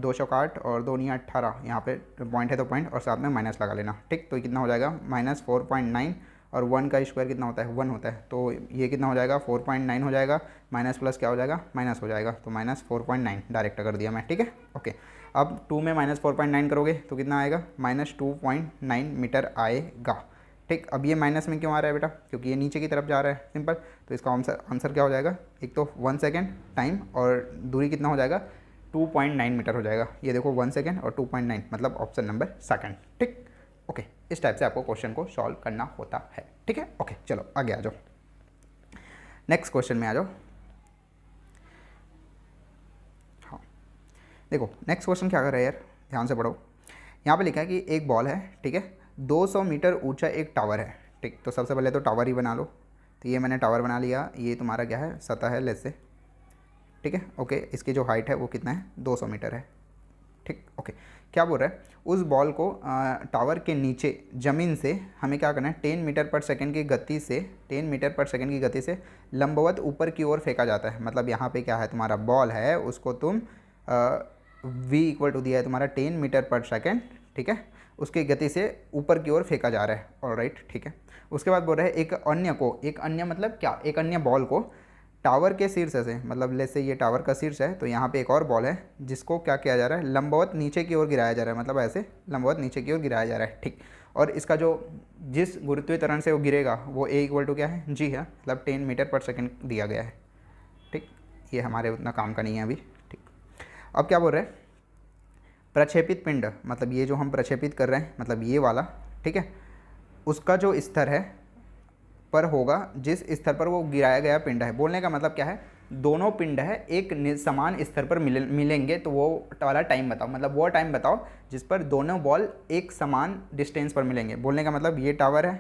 2 चौक 8 और 2 9 18, यहाँ पे पॉइंट है तो पॉइंट और साथ में माइनस लगा लेना, ठीक। तो कितना हो जाएगा -4.9 और 1 का स्क्वायर कितना होता है 1 होता है, तो ये कितना हो जाएगा 4.9 हो जाएगा, माइनस प्लस क्या हो जाएगा माइनस हो जाएगा, तो -4.9 डायरेक्ट कर दिया मैं, ठीक है। ओके, अब 2 में -4.9 करोगे तो कितना आएगा -2.9 मीटर आएगा, ठीक। अब ये माइनस में क्यों आ रहा है बेटा, क्योंकि ये नीचे की तरफ जा रहा है, सिंपल। तो इसका आंसर क्या हो जाएगा, एक तो 1 सेकेंड टाइम और दूरी कितना हो जाएगा 2.9 मीटर हो जाएगा, ये देखो 1 सेकेंड और 2.9 मतलब ऑप्शन नंबर सेकंड, ठीक। ओके, इस टाइप से आपको क्वेश्चन को सॉल्व करना होता है, ठीक है। ओके, चलो आगे आ जाओ, नेक्स्ट क्वेश्चन में आ जाओ। हाँ देखो, नेक्स्ट क्वेश्चन क्या कर रहा है यार, ध्यान से पढ़ो। यहाँ पे लिखा है कि एक बॉल है, ठीक है, 200 मीटर ऊंचा एक टावर है, ठीक। तो सबसे पहले तो टावर ही बना लो, तो ये मैंने टावर बना लिया, ये तुम्हारा क्या है सतह है लेट्स से, ठीक है। ओके, इसकी जो हाइट है वो कितना है 200 मीटर है, ठीक। ओके, क्या बोल रहा है, उस बॉल को टावर के नीचे ज़मीन से हमें क्या करना है 10 मीटर पर सेकंड की गति से 10 मीटर पर सेकंड की गति से लंबवत ऊपर की ओर फेंका जाता है। मतलब यहाँ पे क्या है, तुम्हारा बॉल है उसको तुम v इक्वल टू दिया है तुम्हारा 10 मीटर पर सेकंड, ठीक है, उसकी गति से ऊपर की ओर फेंका जा रहा है, ऑलराइट, ठीक है। उसके बाद बोल रहे हैं एक अन्य मतलब क्या, एक अन्य बॉल को टावर के शीर्ष से, मतलब लेट्स से ये टावर का शीर्ष है, तो यहाँ पे एक और बॉल है जिसको क्या किया जा रहा है लंबवत नीचे की ओर गिराया जा रहा है, मतलब ऐसे लंबवत नीचे की ओर गिराया जा रहा है, ठीक। और इसका जो जिस गुरुत्वीकरण से वो गिरेगा वो ए इक्वल टू क्या है जी है, मतलब 10 मीटर पर सेकंड दिया गया है, ठीक। ये हमारे उतना काम का नहीं है अभी, ठीक। अब क्या बोल रहे हैं, प्रक्षेपित पिंड, मतलब ये जो हम प्रक्षेपित कर रहे हैं मतलब ये वाला, ठीक है, उसका जो स्तर है पर होगा जिस स्तर पर वो गिराया गया पिंड है। बोलने का मतलब क्या है, दोनों पिंड है एक समान स्तर पर मिलेंगे तो वो वाला टाइम बताओ, मतलब वो टाइम बताओ जिस पर दोनों बॉल एक समान डिस्टेंस पर मिलेंगे। बोलने का मतलब ये टावर है,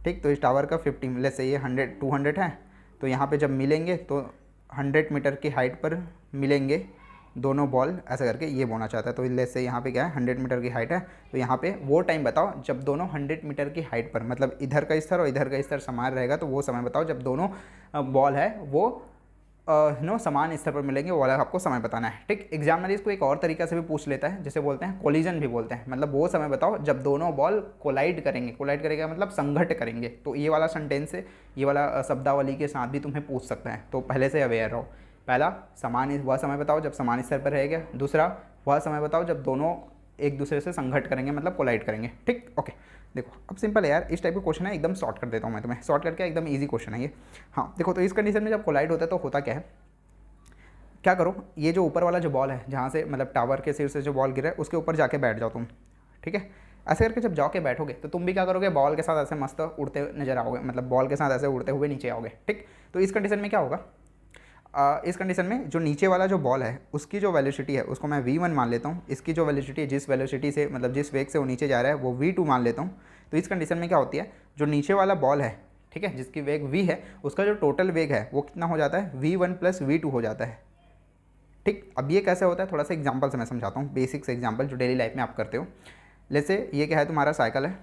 ठीक, तो इस टावर का 50 लेट्स से ये 200 है, तो यहाँ पे जब मिलेंगे तो 100 मीटर की हाइट पर मिलेंगे दोनों बॉल, ऐसा करके ये बोलना चाहता है। तो लेट्स से यहाँ पे क्या है 100 मीटर की हाइट है, तो यहाँ पे वो टाइम बताओ जब दोनों 100 मीटर की हाइट पर, मतलब इधर का स्तर और इधर का स्तर समान रहेगा, तो वो समय बताओ जब दोनों बॉल है वो समान स्तर पर मिलेंगे, वो वाला आपको समय बताना है, ठीक। एग्जामिनर इसको एक और तरीका से भी पूछ लेता है, जिसे बोलते हैं कोलिजन भी बोलते हैं, मतलब वो समय बताओ जब दोनों बॉल कोलाइड करेंगे, कोलाइड करेगा मतलब संघट करेंगे। तो ये वाला सेंटेंस से ये वाला शब्दावली के साथ भी तुम्हें पूछ सकते हैं, तो पहले से अवेयर रहो। पहला समान वह समय बताओ जब समान स्तर पर रहेगा, दूसरा वह समय बताओ जब दोनों एक दूसरे से संघट करेंगे मतलब कोलाइड करेंगे, ठीक। ओके, देखो अब सिंपल है यार, इस टाइप का क्वेश्चन है, एकदम शॉर्ट कर देता हूँ मैं तुम्हें, शॉर्ट करके एकदम इजी क्वेश्चन है ये। हाँ देखो, तो इस कंडीशन में जब कोलाइड होता है तो होता क्या है, क्या करो, ये जो ऊपर वाला जो बॉल है जहाँ से मतलब टावर के सिर से जो बॉल गिरा है उसके ऊपर जाके बैठ जाओ तुम, ठीक है। ऐसे करके जब जाके बैठोगे तो तुम भी क्या करोगे, बॉल के साथ ऐसे मस्त उड़ते नजर आओगे, मतलब बॉल के साथ ऐसे उड़ते हुए नीचे आओगे, ठीक। तो इस कंडीशन में क्या होगा, इस कंडीशन में जो नीचे वाला जो बॉल है उसकी जो वेलोसिटी है उसको मैं v1 मान लेता हूँ, इसकी जो वेलोसिटी है जिस वेलोसिटी से मतलब जिस वेग से वो नीचे जा रहा है वो v2 मान लेता हूँ। तो इस कंडीशन में क्या होती है, जो नीचे वाला बॉल है, ठीक है, जिसकी वेग v है, उसका जो टोटल वेग है वो कितना हो जाता है v1 + v2 हो जाता है, ठीक। अब ये कैसे होता है, थोड़ा सा एग्जाम्पल से मैं समझाता हूँ, बेसिक से एग्जाम्पल जो डेली लाइफ में आप करते हो। जैसे ये क्या है, तुम्हारा साइकिल है,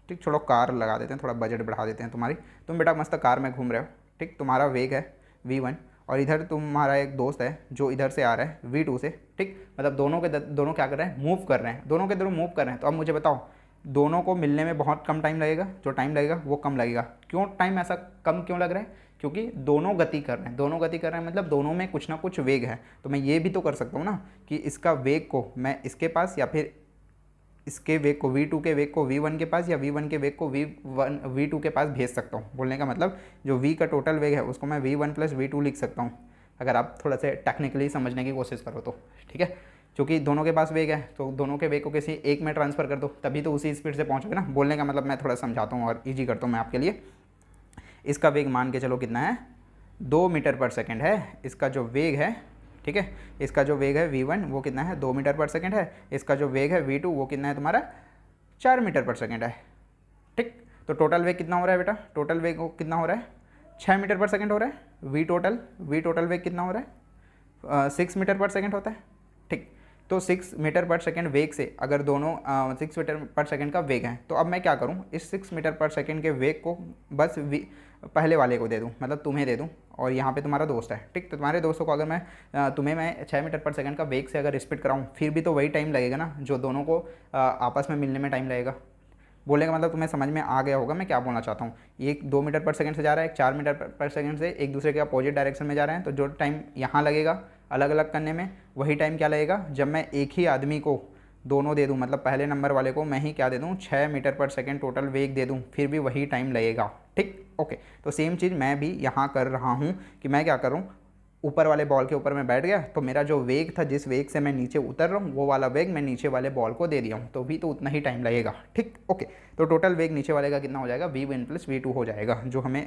ठीक, छोड़ो कार लगा देते हैं, थोड़ा बजट बढ़ा देते हैं तुम्हारी। तुम बेटा मस्त कार में घूम रहे हो, ठीक, तुम्हारा वेग है v1 और इधर तुम्हारा एक दोस्त है जो इधर से आ रहा है v2 से, ठीक, मतलब दोनों क्या कर रहे हैं, मूव कर रहे हैं, दोनों के दोनों मूव कर रहे हैं। तो अब मुझे बताओ दोनों को मिलने में बहुत कम टाइम लगेगा, जो टाइम लगेगा वो कम लगेगा। क्यों टाइम ऐसा कम क्यों लग रहा है? क्योंकि दोनों गति कर रहे हैं, दोनों गति कर रहे हैं मतलब दोनों में कुछ ना कुछ वेग है। तो मैं ये भी तो कर सकता हूँ ना कि इसका वेग को मैं इसके पास या फिर इसके वेग को v2 के वेग को v1 के पास या v1 के वेग को v2 के पास भेज सकता हूँ। बोलने का मतलब जो v का टोटल वेग है उसको मैं v1 प्लस v2 लिख सकता हूँ, अगर आप थोड़ा से टेक्निकली समझने की कोशिश करो तो, ठीक है। क्योंकि दोनों के पास वेग है तो दोनों के वेग को किसी एक में ट्रांसफ़र कर दो, तभी तो उसी स्पीड से पहुँचोगे ना। बोलने का मतलब मैं थोड़ा समझाता हूँ और ईजी करता हूँ मैं आपके लिए। इसका वेग मान के चलो कितना है, 2 मीटर पर सेकेंड है इसका जो वेग है, ठीक है। इसका जो वेग है v1 वो कितना है, 2 मीटर पर सेकेंड है। इसका जो वेग है v2 वो कितना है तुम्हारा, 4 मीटर पर सेकेंड है, ठीक। तो टोटल वेग कितना हो रहा है बेटा, टोटल वेग कितना हो रहा है, 6 मीटर पर सेकेंड हो रहा है। v टोटल वेग कितना हो रहा है, 6 मीटर पर सेकेंड होता है, ठीक। तो 6 मीटर पर सेकेंड वेग से अगर दोनों 6 मीटर पर सेकेंड का वेग है, तो अब मैं क्या करूं, इस 6 मीटर पर सेकेंड के वेग को बस पहले वाले को दे दूं, मतलब तुम्हें दे दूं, और यहाँ पे तुम्हारा दोस्त है, ठीक। तो तुम्हारे दोस्तों को अगर मैं तुम्हें मैं 6 मीटर पर सेकेंड का वेग से अगर स्पीड कराऊँ, फिर भी तो वही टाइम लगेगा ना जो दोनों को आपस में मिलने में टाइम लगेगा। बोलने का मतलब तुम्हें समझ में आ गया होगा मैं क्या बोलना चाहता हूँ। एक 2 मीटर पर सेकंड से जा रहा है, एक 4 मीटर पर सेकंड से एक दूसरे के अपोजिट डायरेक्शन में जा रहे हैं, तो जो टाइम यहाँ लगेगा अलग अलग करने में, वही टाइम क्या लगेगा जब मैं एक ही आदमी को दोनों दे दूँ, मतलब पहले नंबर वाले को मैं ही क्या दे दूँ, 6 मीटर पर सेकंड टोटल वेग दे दूँ, फिर भी वही टाइम लगेगा, ठीक। ओके, तो सेम चीज़ मैं भी यहाँ कर रहा हूँ कि मैं क्या करूँ, ऊपर वाले बॉल के ऊपर मैं बैठ गया, तो मेरा जो वेग था, जिस वेग से मैं नीचे उतर रहा हूँ, वो वाला वेग मैं नीचे वाले बॉल को दे दिया हूँ, तो भी तो उतना ही टाइम लगेगा, ठीक। ओके, तो टोटल वेग नीचे वाले का कितना हो जाएगा, v1 प्लस v2 हो जाएगा, जो हमें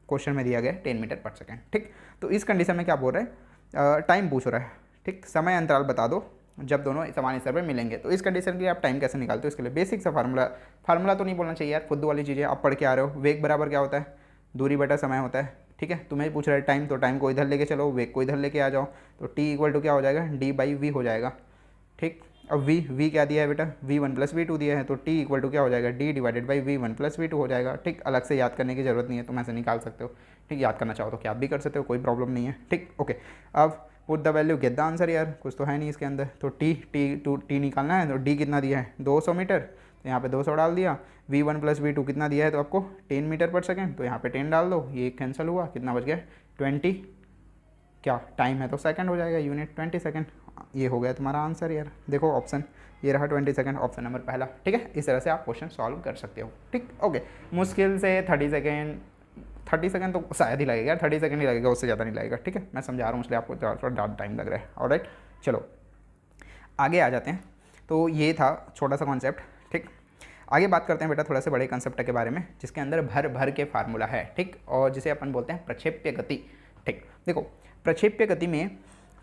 क्वेश्चन में दिया गया है 10 मीटर पर सेकेंड, ठीक। तो इस कंडीशन में क्या बोल रहे हैं, टाइम पूछ रहा है, ठीक। समय अंतराल बता दो जब दोनों समान स्तर पर मिलेंगे। तो इस कंडीशन के लिए आप टाइम कैसे निकालते हो, इसके लिए बेसिक सा फार्मूला तो नहीं बोलना चाहिए यार, खुद वाली चीज़ें आप पढ़ के आ रहे हो। वेग बराबर क्या होता है, दूरी बटा समय होता है, ठीक है। तुम्हें पूछ रहा है टाइम, तो टाइम को इधर लेके चलो, वेग को इधर लेके आ जाओ, तो t इक्वल टू क्या हो जाएगा, d/v हो जाएगा, ठीक। अब v क्या दिया है बेटा, v1 प्लस v2 दिया है, तो t इक्वल टू क्या हो जाएगा, d/v1 प्लस v2 हो जाएगा, ठीक। अलग से याद करने की ज़रूरत नहीं है, तुम ऐसे निकाल सकते हो, ठीक। याद करना चाहो तो क्या आप भी कर सकते हो, कोई प्रॉब्लम नहीं है, ठीक। ओके, अब put the value get the answer, यार कुछ तो है नहीं इसके अंदर, तो t निकालना है, तो d कितना दिया है, 200 मीटर, तो यहाँ पे 200 डाल दिया। v1 प्लस v2 कितना दिया है तो आपको 10 मीटर पर सेकेंड, तो यहाँ पे 10 डाल दो, ये कैंसिल हुआ, कितना बच गया 20, क्या टाइम है तो सेकंड हो जाएगा, यूनिट 20 सेकंड। ये हो गया तुम्हारा आंसर यार, देखो ऑप्शन ये रहा 20 सेकंड, ऑप्शन नंबर पहला, ठीक है। इस तरह से आप क्वेश्चन सॉल्व कर सकते हो, ठीक। ओके, मुश्किल से 30 सेकंड तो शायद ही लगेगा, 30 सेकंड ही लगेगा, उससे ज़्यादा नहीं लगेगा, ठीक है। मैं समझा रहा हूँ इसलिए आपको थोड़ा ज़्यादा टाइम लग रहा है, ऑलराइट। चलो आगे आ जाते हैं। तो ये था छोटा सा कॉन्सेप्ट, ठीक। आगे बात करते हैं बेटा थोड़ा से बड़े कंसेप्ट के बारे में, जिसके अंदर भर भर के फार्मूला है, ठीक, और जिसे अपन बोलते हैं प्रक्षेप्य गति, ठीक। देखो प्रक्षेप्य गति में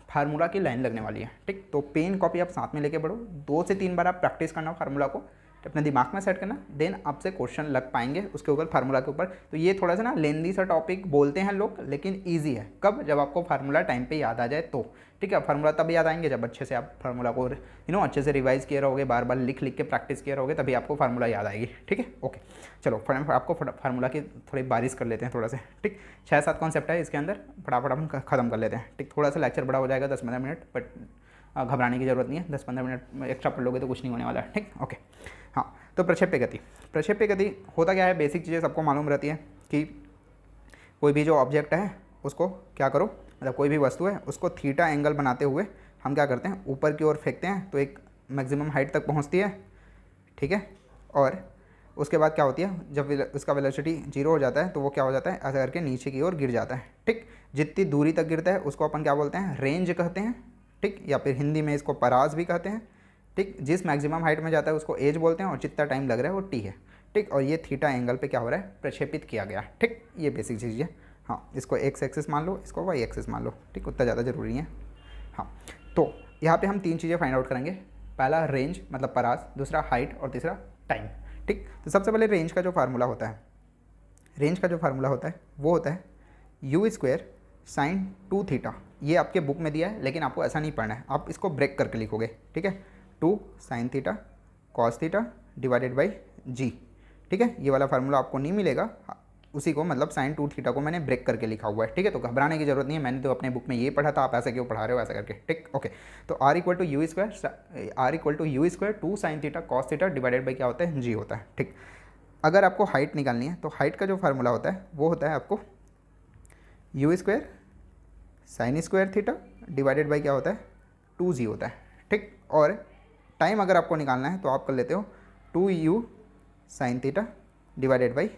फार्मूला की लाइन लगने वाली है, ठीक। तो पेन कॉपी आप साथ में लेके बढ़ो, 2 से 3 बार आप प्रैक्टिस करना फार्मूला को, अपने दिमाग में सेट करना, देन आपसे क्वेश्चन लग पाएंगे उसके ऊपर, फार्मूला के ऊपर। तो ये थोड़ा सा ना लेंदी सा टॉपिक बोलते हैं लोग, लेकिन ईजी है, कब, जब आपको फार्मूला टाइम पे याद आ जाए तो, ठीक है। फार्मूला तब याद आएंगे जब अच्छे से आप फार्मूला को अच्छे से रिवाइज किए रहोगे, बार बार लिख के प्रैक्टिस किए रहोगे, तभी आपको फार्मूला याद आएगी, ठीक है। ओके, चलो आपको फार्मूला की थोड़ी बारिश कर लेते हैं थोड़ा से, ठीक। 6-7 कॉन्सेप्ट है इसके अंदर, फटाफट हम खत्म कर लेते हैं, ठीक। थोड़ा सा लेक्चर बड़ा हो जाएगा, 10-15 मिनट, बट घबराने की जरूरत नहीं है, 10-15 मिनट एक्स्ट्रा पढ़ लोगे तो कुछ नहीं होने वाला है, ठीक। ओके, हाँ, तो प्रक्षेप्य गति होता क्या है, बेसिक चीज़ें सबको मालूम रहती है कि कोई भी जो ऑब्जेक्ट है उसको क्या करो, मतलब कोई भी वस्तु है उसको थीटा एंगल बनाते हुए हम क्या करते हैं, ऊपर की ओर फेंकते हैं, तो एक मैक्सिमम हाइट तक पहुंचती है, ठीक है। और उसके बाद क्या होती है, जब उसका वेलोसिटी 0 हो जाता है तो वो क्या हो जाता है, ऐसा करके नीचे की ओर गिर जाता है, ठीक। जितनी दूरी तक गिरता है उसको अपन क्या बोलते हैं, रेंज कहते हैं, ठीक, या फिर हिंदी में इसको परास भी कहते हैं, ठीक। जिस मैक्सिमम हाइट में जाता है उसको एज बोलते हैं, और जितना टाइम लग रहा है वो टी है, ठीक। और ये थीटा एंगल पे क्या हो रहा है, प्रक्षेपित किया गया, ठीक। ये बेसिक चीज़ है, हाँ। इसको एक्स एक्सिस मान लो, इसको वाई एक्सिस मान लो, ठीक, उतना ज़्यादा ज़रूरी है, हाँ। तो यहाँ पे हम 3 चीज़ें फाइंड आउट करेंगे, पहला रेंज मतलब परास, दूसरा हाइट और तीसरा टाइम, ठीक। तो सबसे पहले रेंज का जो फार्मूला होता है, वो होता है u² sin 2 थीटा। ये आपके बुक में दिया है, लेकिन आपको ऐसा नहीं पढ़ना है, आप इसको ब्रेक करके लिखोगे, ठीक है। 2 sin theta cos theta divided by g, ठीक है, ये वाला फार्मूला आपको नहीं मिलेगा, उसी को मतलब साइन 2 थीटा को मैंने ब्रेक करके लिखा हुआ है, ठीक है। तो घबराने की जरूरत नहीं है, मैंने तो अपने बुक में ये पढ़ा था, आप ऐसा क्यों पढ़ा रहे हो ऐसा करके, ठीक, ओके। तो r equal to u square 2 sine theta cos theta divided by क्या होता है, जी होता है, ठीक। अगर आपको हाइट निकालनी है तो हाइट का जो फार्मूला होता है वो होता है आपको you square sine square theta divided by क्या होता है 2g होता है, ठीक। और टाइम अगर आपको निकालना है तो आप कर लेते हो 2u sine theta divided by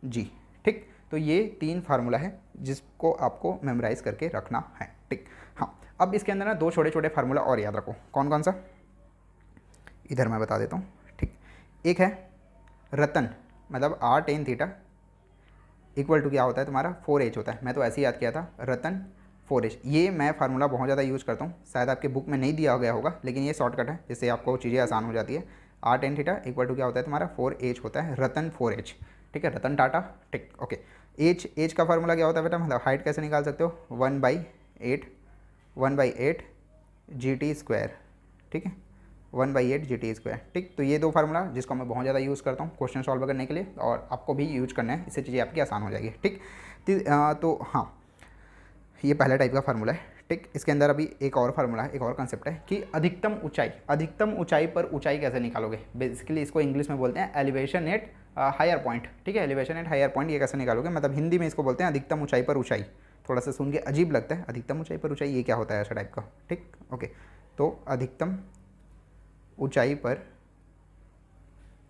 g, ठीक। तो ये 3 फार्मूला है जिसको आपको मेमोराइज करके रखना है, ठीक। हाँ, अब इसके अंदर ना 2 छोटे छोटे फार्मूला और याद रखो, कौन कौन सा, इधर मैं बता देता हूँ, ठीक। एक है रतन, मतलब r tan theta equal to क्या होता है तुम्हारा 4h होता है, मैं तो ऐसे ही याद किया था, रतन 4h। ये मैं फार्मूला बहुत ज़्यादा यूज़ करता हूँ, शायद आपके बुक में नहीं दिया गया होगा, लेकिन ये शॉर्टकट है जिससे आपको चीज़ें आसान हो जाती है। r tan theta equal to क्या होता है तुम्हारा 4h होता है, रतन 4h, ठीक है, रतन टाटा, ठीक, ओके। एज का फार्मूला क्या होता है बेटा, मतलब हाइट कैसे निकाल सकते हो, 1/8 GT स्क्वायर, ठीक है, 1/8 GT स्क्वायर, ठीक। तो ये 2 फार्मूला जिसको मैं बहुत ज़्यादा यूज़ करता हूँ क्वेश्चन सॉल्व करने के लिए, और आपको भी यूज करना है, इससे चीज़ें आपकी आसान हो जाएगी, ठीक। तो हाँ, ये पहला टाइप का फार्मूला है, ठीक। इसके अंदर अभी एक और फार्मूला है, एक और कंसेप्ट है कि अधिकतम ऊंचाई पर ऊंचाई कैसे निकालोगे। बेसिकली इसको इंग्लिश में बोलते हैं एलिवेशन एट हायर पॉइंट, ठीक है, एलिवेशन एट हायर पॉइंट, ये कैसे निकालोगे, मतलब हिंदी में इसको बोलते हैं अधिकतम ऊंचाई पर ऊंचाई। थोड़ा सा सुन के अजीब लगता है, अधिकतम ऊंचाई पर ऊंचाई ये क्या होता है ऐसा टाइप का, ठीक, ओके। तो अधिकतम ऊंचाई पर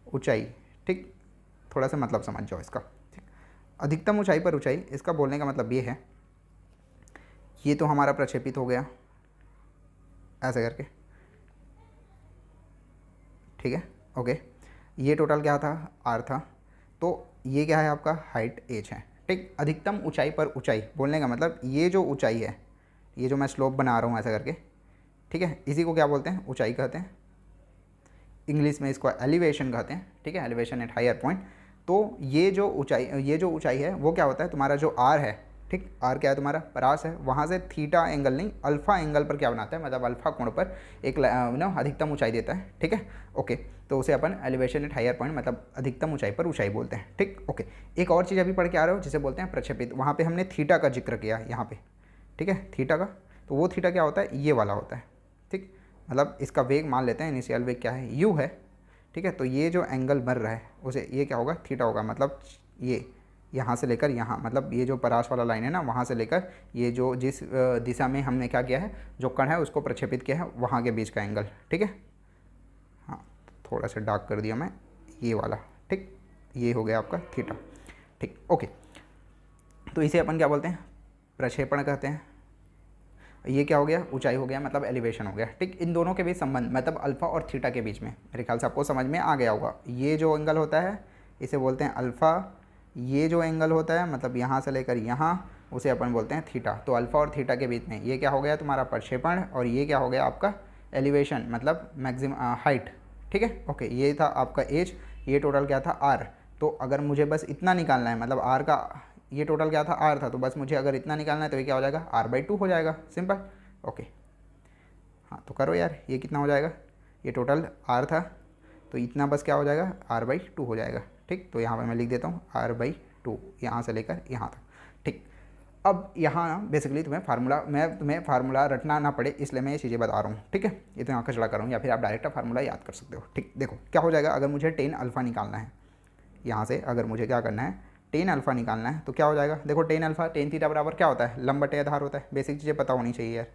ऊंचाई, ठीक, थोड़ा सा मतलब समझ जाओ इसका, ठीक। अधिकतम ऊंचाई पर ऊंचाई, इसका बोलने का मतलब ये है, ये तो हमारा प्रक्षेपित हो गया ऐसे करके, ठीक है, ओके। ये टोटल क्या था, r था, तो ये क्या है आपका हाइट h है, ठीक। अधिकतम ऊंचाई पर ऊंचाई बोलने का मतलब ये जो ऊंचाई है, ये जो मैं स्लोप बना रहा हूँ ऐसा करके, ठीक है, इसी को क्या बोलते हैं, ऊंचाई कहते हैं, इंग्लिश में इसको एलिवेशन कहते हैं, ठीक है, एलिवेशन एट हायर पॉइंट। तो ये जो ऊंचाई है वो क्या होता है तुम्हारा जो r है, ठीक, r क्या है तुम्हारा परास है, वहाँ से थीटा एंगल नहीं अल्फ़ा एंगल पर क्या बनाता है, मतलब अल्फ़ा कोण पर एक अधिकतम ऊंचाई देता है, ठीक है, ओके। तो उसे अपन एलिवेशन एट हायर पॉइंट मतलब अधिकतम ऊंचाई पर ऊंचाई बोलते हैं, ठीक, ओके। एक और चीज़ अभी पढ़ के आ रहे हो जिसे बोलते हैं प्रक्षेपित, वहाँ पर हमने थीटा का जिक्र किया यहाँ पर, ठीक है, थीटा का। तो वो थीटा क्या होता है, ये वाला होता है, ठीक, मतलब इसका वेग मान लेते हैं, इनिशियल वेग क्या है, u है, ठीक है। तो ये जो एंगल बन रहा है उसे ये क्या होगा, थीटा होगा, मतलब ये यहाँ से लेकर यहाँ, मतलब ये जो परास वाला लाइन है ना, वहाँ से लेकर ये जो जिस दिशा में हमने क्या किया है, जो कण है उसको प्रक्षेपित किया है, वहाँ के बीच का एंगल, ठीक है। हाँ, थोड़ा सा डार्क कर दिया मैं, ये वाला, ठीक, ये हो गया आपका थीटा, ठीक, ओके। तो इसे अपन क्या बोलते हैं, प्रक्षेपण कहते हैं। ये क्या हो गया, ऊंचाई हो गया, मतलब एलिवेशन हो गया, ठीक। इन दोनों के बीच संबंध मतलब अल्फ़ा और थीटा के बीच में, मेरे ख्याल से आपको समझ में आ गया होगा। ये जो एंगल होता है इसे बोलते हैं अल्फ़ा, ये जो एंगल होता है मतलब यहाँ से लेकर यहाँ, उसे अपन बोलते हैं थीटा। तो अल्फ़ा और थीटा के बीच में ये क्या हो गया तुम्हारा प्रक्षेपण, और ये क्या हो गया आपका एलिवेशन मतलब मैक्सिमम हाइट, ठीक है, ओके। ये था आपका एज, ये टोटल क्या था r। तो अगर मुझे बस इतना निकालना है, मतलब r का ये टोटल क्या था r था, तो बस मुझे अगर इतना निकालना है तो ये क्या हो जाएगा r/2 हो जाएगा, सिंपल, ओके। हाँ, तो करो यार, ये कितना हो जाएगा, ये टोटल r था, तो इतना बस क्या हो जाएगा r/2 हो जाएगा, ठीक। तो यहाँ पे मैं लिख देता हूँ r/2, यहाँ से लेकर यहाँ तक, ठीक। अब यहाँ बेसिकली तुम्हें फार्मूला रटना ना पड़े, इसलिए मैं ये चीज़ें बता रहा हूँ, ठीक है। ये तो यहाँ खचड़ा कर रहा हूँ, या फिर आप डायरेक्ट फार्मूला याद कर सकते हो, ठीक। देखो क्या हो जाएगा, अगर मुझे tan अल्फ़ा निकालना है, यहाँ से अगर मुझे क्या करना है tan अल्फ़ा निकालना है, तो क्या हो जाएगा, देखो tan अल्फ़ा tan थीटा बराबर क्या होता है, लंब बटे आधार होता है। बेसिक चीज़ें पता होनी चाहिए यार,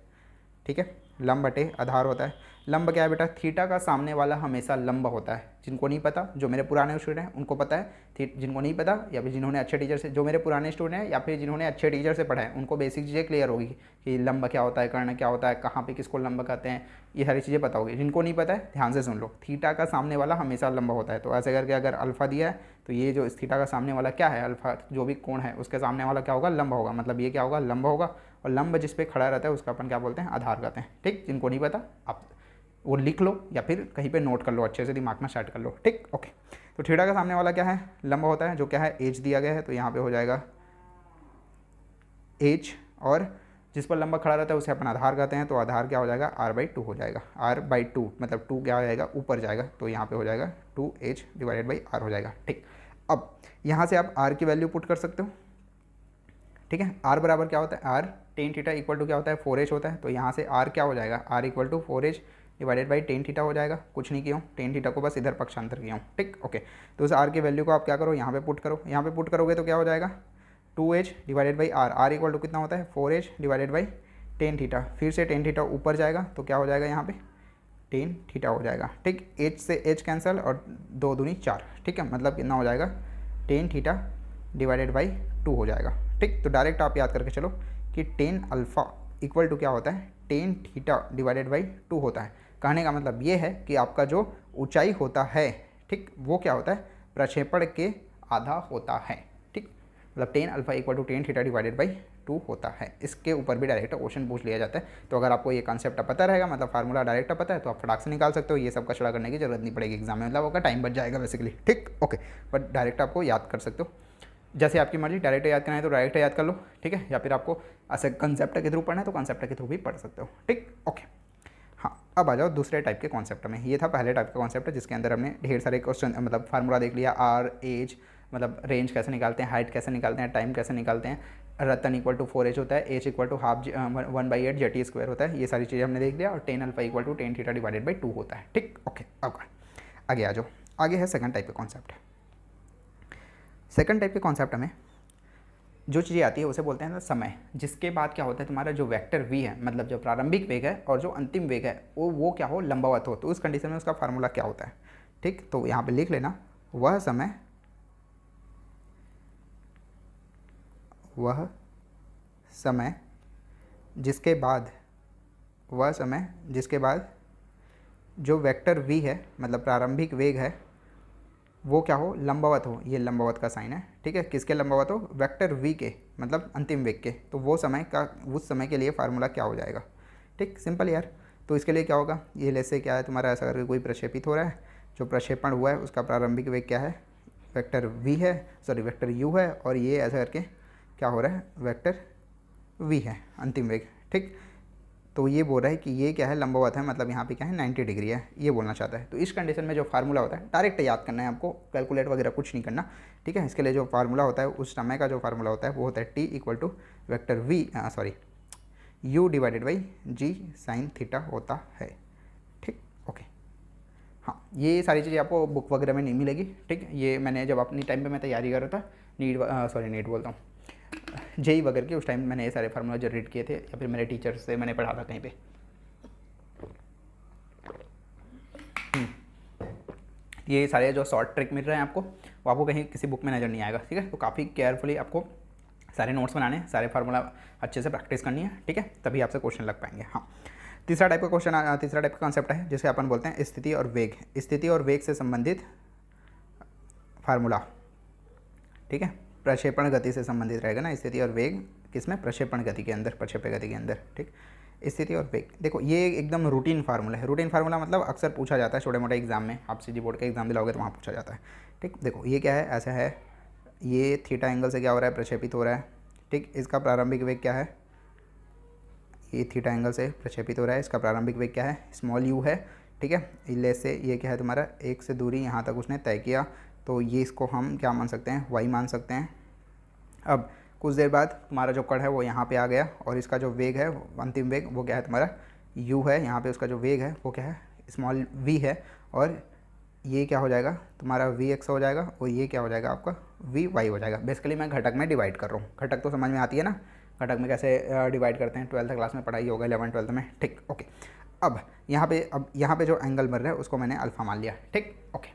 ठीक है, लंब बटे आधार होता है। लंब क्या है बेटा, थीटा का सामने वाला हमेशा लंब होता है। जिनको नहीं पता, जो मेरे पुराने स्टूडेंट हैं उनको पता है, जिनको नहीं पता या फिर जिन्होंने अच्छे टीचर से, जो मेरे पुराने स्टूडेंट हैं या फिर जिन्होंने अच्छे टीचर से पढ़ा है, उनको बेसिक चीज़ें क्लियर होगी कि लंब क्या होता है, कर्ण क्या होता है, कहाँ पे किसको लंब कहते हैं, ये सारी चीज़ें पता होगी। जिनको नहीं पता है ध्यान से सुन लो, थीटा का सामने वाला हमेशा लंब होता है। तो ऐसे करके अगर अल्फ़ा दिया है तो ये जो थीटा का सामने वाला क्या है, अल्फ़ा जो भी कोण है उसके सामने वाला क्या होगा, लंब होगा, मतलब ये क्या होगा, लंब होगा। और लंब जिस पे खड़ा रहता है उसका अपन क्या बोलते हैं, आधार कहते हैं, ठीक। जिनको नहीं पता आप वो लिख लो या फिर कहीं पे नोट कर लो, अच्छे से दिमाग में सेट कर लो, ठीक, ओके। तो थीटा का सामने वाला क्या है, लंब होता है, जो क्या है एच दिया गया है, तो यहाँ पे हो जाएगा एच, और जिस पर लंबा खड़ा रहता है उसे अपन आधार कहते हैं, तो आधार क्या हो जाएगा, r/2 हो जाएगा। r/2 मतलब 2 क्या हो जाएगा, ऊपर जाएगा, तो यहाँ पे हो जाएगा 2h डिवाइडेड बाई r हो जाएगा। ठीक, अब यहाँ से आप r की वैल्यू पुट कर सकते हो। ठीक है, r बराबर क्या होता है, r tan theta equal to क्या होता है, 4h होता है, तो यहाँ से r क्या हो जाएगा, r equal to 4h divided by tan theta हो जाएगा। कुछ नहीं किया हूँ, टेन थीटा को बस इधर पक्षांतर किया हूँ। ठीक, ओके, तो उस r की वैल्यू को आप क्या करो, यहाँ पे पुट करो। यहाँ पे पुट करोगे तो क्या हो जाएगा, 2h divided by r equal to कितना होता है, 4h divided by tan theta. फिर से टेन थीटा ऊपर जाएगा तो क्या हो जाएगा, यहाँ पे टेन थीटा हो जाएगा। ठीक, h से h कैंसिल और 2 दूनी 4। ठीक है, मतलब कितना हो जाएगा, टेन थीटा डिवाइडेड बाई 2 हो जाएगा। ठीक, तो डायरेक्ट आप याद करके चलो कि टेन अल्फ़ा इक्वल टू क्या होता है, टेन थीटा डिवाइडेड बाई 2 होता है। कहने का मतलब ये है कि आपका जो ऊंचाई होता है, ठीक, वो क्या होता है, प्रक्षेपण के आधा होता है। ठीक, मतलब tan alpha equal to tan theta divided by 2 होता है। इसके ऊपर भी डायरेक्ट क्वेश्चन पूछ लिया जाता है। तो अगर आपको ये कॉन्सेप्ट पता रहेगा, मतलब फार्मूला डायरेक्ट पता है, तो आप फटाक से निकाल सकते हो। ये सब कचड़ा करने की जरूरत नहीं पड़ेगी एग्जाम में, मतलब आपका टाइम बच जाएगा बेसिकली। ठीक, ओके, बट डायरेक्ट आपको याद कर सकते हो, जैसे आपकी मर्जी। डायरेक्ट याद करना है तो डायरेक्ट याद कर लो, ठीक है, या फिर आपको ऐसे कंसेप्ट के थ्रू पढ़ना है तो कंसेप्ट के थ्रू भी पढ़ सकते हो। ठीक, ओके, हाँ, अब आ जाओ दूसरे टाइप के कॉन्सेप्ट में। ये था पहले टाइप का कॉन्सेप्ट जिसके अंदर हमने ढेर सारे क्वेश्चन, मतलब फार्मूला देख लिया, आर, एज, मतलब रेंज कैसे निकालते हैं, हाइट कैसे निकालते हैं, टाइम कैसे निकालते हैं, रतन इक्वल टू 4h होता है, h equal to half 1/8 JT square होता है। ये सारी चीज़ें हमने देख लिया, और tan alpha equal to tan theta divided by 2 होता है। ठीक, ओके, अब आगे आ जाओ। आगे है सेकंड टाइप का कॉन्सेप्ट। सेकंड टाइप के कॉन्सेप्ट में जो चीज़ें आती है उसे बोलते हैं समय। जिसके बाद क्या होता है, तुम्हारा जो वेक्टर v है, मतलब जो प्रारंभिक वेग है और जो अंतिम वेग है वो क्या हो, लंबवत हो। तो उस कंडीशन में उसका फार्मूला क्या होता है। ठीक, तो यहाँ पे लिख लेना, वह समय जिसके बाद जो वेक्टर v है, मतलब प्रारंभिक वेग है, वो क्या हो, लंबवत हो। ये लंबवत का साइन है। ठीक है, किसके लंबवत हो, वेक्टर v के, मतलब अंतिम वेग के। तो वो समय का, उस समय के लिए फार्मूला क्या हो जाएगा। ठीक, सिंपल यार। तो इसके लिए क्या होगा, ये जैसे क्या है तुम्हारा, ऐसा करके कोई प्रक्षेपित हो रहा है, जो प्रक्षेपण हुआ है उसका प्रारंभिक वेग क्या है, वेक्टर v है, सॉरी वेक्टर u है, और ये ऐसा करके क्या हो रहा है, वेक्टर v है, अंतिम वेग। ठीक, तो ये बोल रहा है कि ये क्या है, लंबवत है, मतलब यहाँ पे क्या है, 90 डिग्री है, ये बोलना चाहता है। तो इस कंडीशन में जो फार्मूला होता है, डायरेक्ट याद करना है आपको, कैलकुलेट वगैरह कुछ नहीं करना। ठीक है, इसके लिए जो फार्मूला होता है, उस समय का जो फार्मूला होता है वो होता है t equal to vector u divided by g sine theta होता है। ठीक, ओके, हाँ, ये सारी चीज़ें आपको बुक वगैरह में नहीं मिलेगी। ठीक, ये मैंने जब अपनी टाइम पर मैं तैयारी कर रहा था, नीट बोलता हूँ, जेई वगैरह के, उस टाइम मैंने ये सारे फार्मूला जनरेट किए थे, या फिर मेरे टीचर से मैंने पढ़ा था कहीं पे। ये सारे जो शॉर्ट ट्रिक मिल रहे हैं आपको, वो आपको कहीं किसी बुक में नज़र नहीं आएगा। ठीक है, तो काफ़ी केयरफुली आपको सारे नोट्स बनाने हैं, सारे फार्मूला अच्छे से प्रैक्टिस करनी है। ठीक है, तभी आपसे क्वेश्चन लग पाएंगे। हाँ, तीसरा टाइप का कॉन्सेप्ट है जिसे अपन बोलते हैं स्थिति और वेग। स्थिति और वेग से संबंधित फार्मूला। ठीक है, प्रक्षेपण गति से संबंधित रहेगा ना, स्थिति और वेग किसमें, प्रक्षेपण गति के अंदर, प्रक्षेपण गति के अंदर। ठीक, स्थिति और वेग, देखो ये एकदम रूटीन फार्मूला है। रूटीन फार्मूला मतलब अक्सर पूछा जाता है छोटे मोटे एग्जाम में, आप सीजी बोर्ड का एग्जाम दिलाओगे तो वहाँ पूछा जाता है। ठीक, देखो ये क्या है, ऐसा है, ये थीटा एंगल से क्या हो रहा है, प्रक्षेपित हो रहा है। ठीक, इसका प्रारंभिक वेग क्या है, ये थीटा एंगल से प्रक्षेपित हो रहा है, इसका प्रारंभिक वेग क्या है, स्मॉल u है। ठीक है, इले से ये क्या है तुम्हारा, एक से दूरी यहाँ तक उसने तय किया, तो ये इसको हम क्या मान सकते हैं, y मान सकते हैं। अब कुछ देर बाद तुम्हारा जो कण है वो यहाँ पे आ गया, और इसका जो वेग है, अंतिम वेग, वो क्या है तुम्हारा u है। यहाँ पे उसका जो वेग है वो क्या है, स्मॉल v है, और ये क्या हो जाएगा तुम्हारा vx हो जाएगा, और ये क्या हो जाएगा आपका vy हो जाएगा। बेसिकली मैं घटक में डिवाइड कर रहा हूँ, घटक तो समझ में आती है ना, घटक में कैसे डिवाइड करते हैं, 12th क्लास में पढ़ाई होगा, 11th-12th में। ठीक, ओके, अब यहाँ पे जो एंगल बन रहा है उसको मैंने अल्फा मान लिया। ठीक, ओके,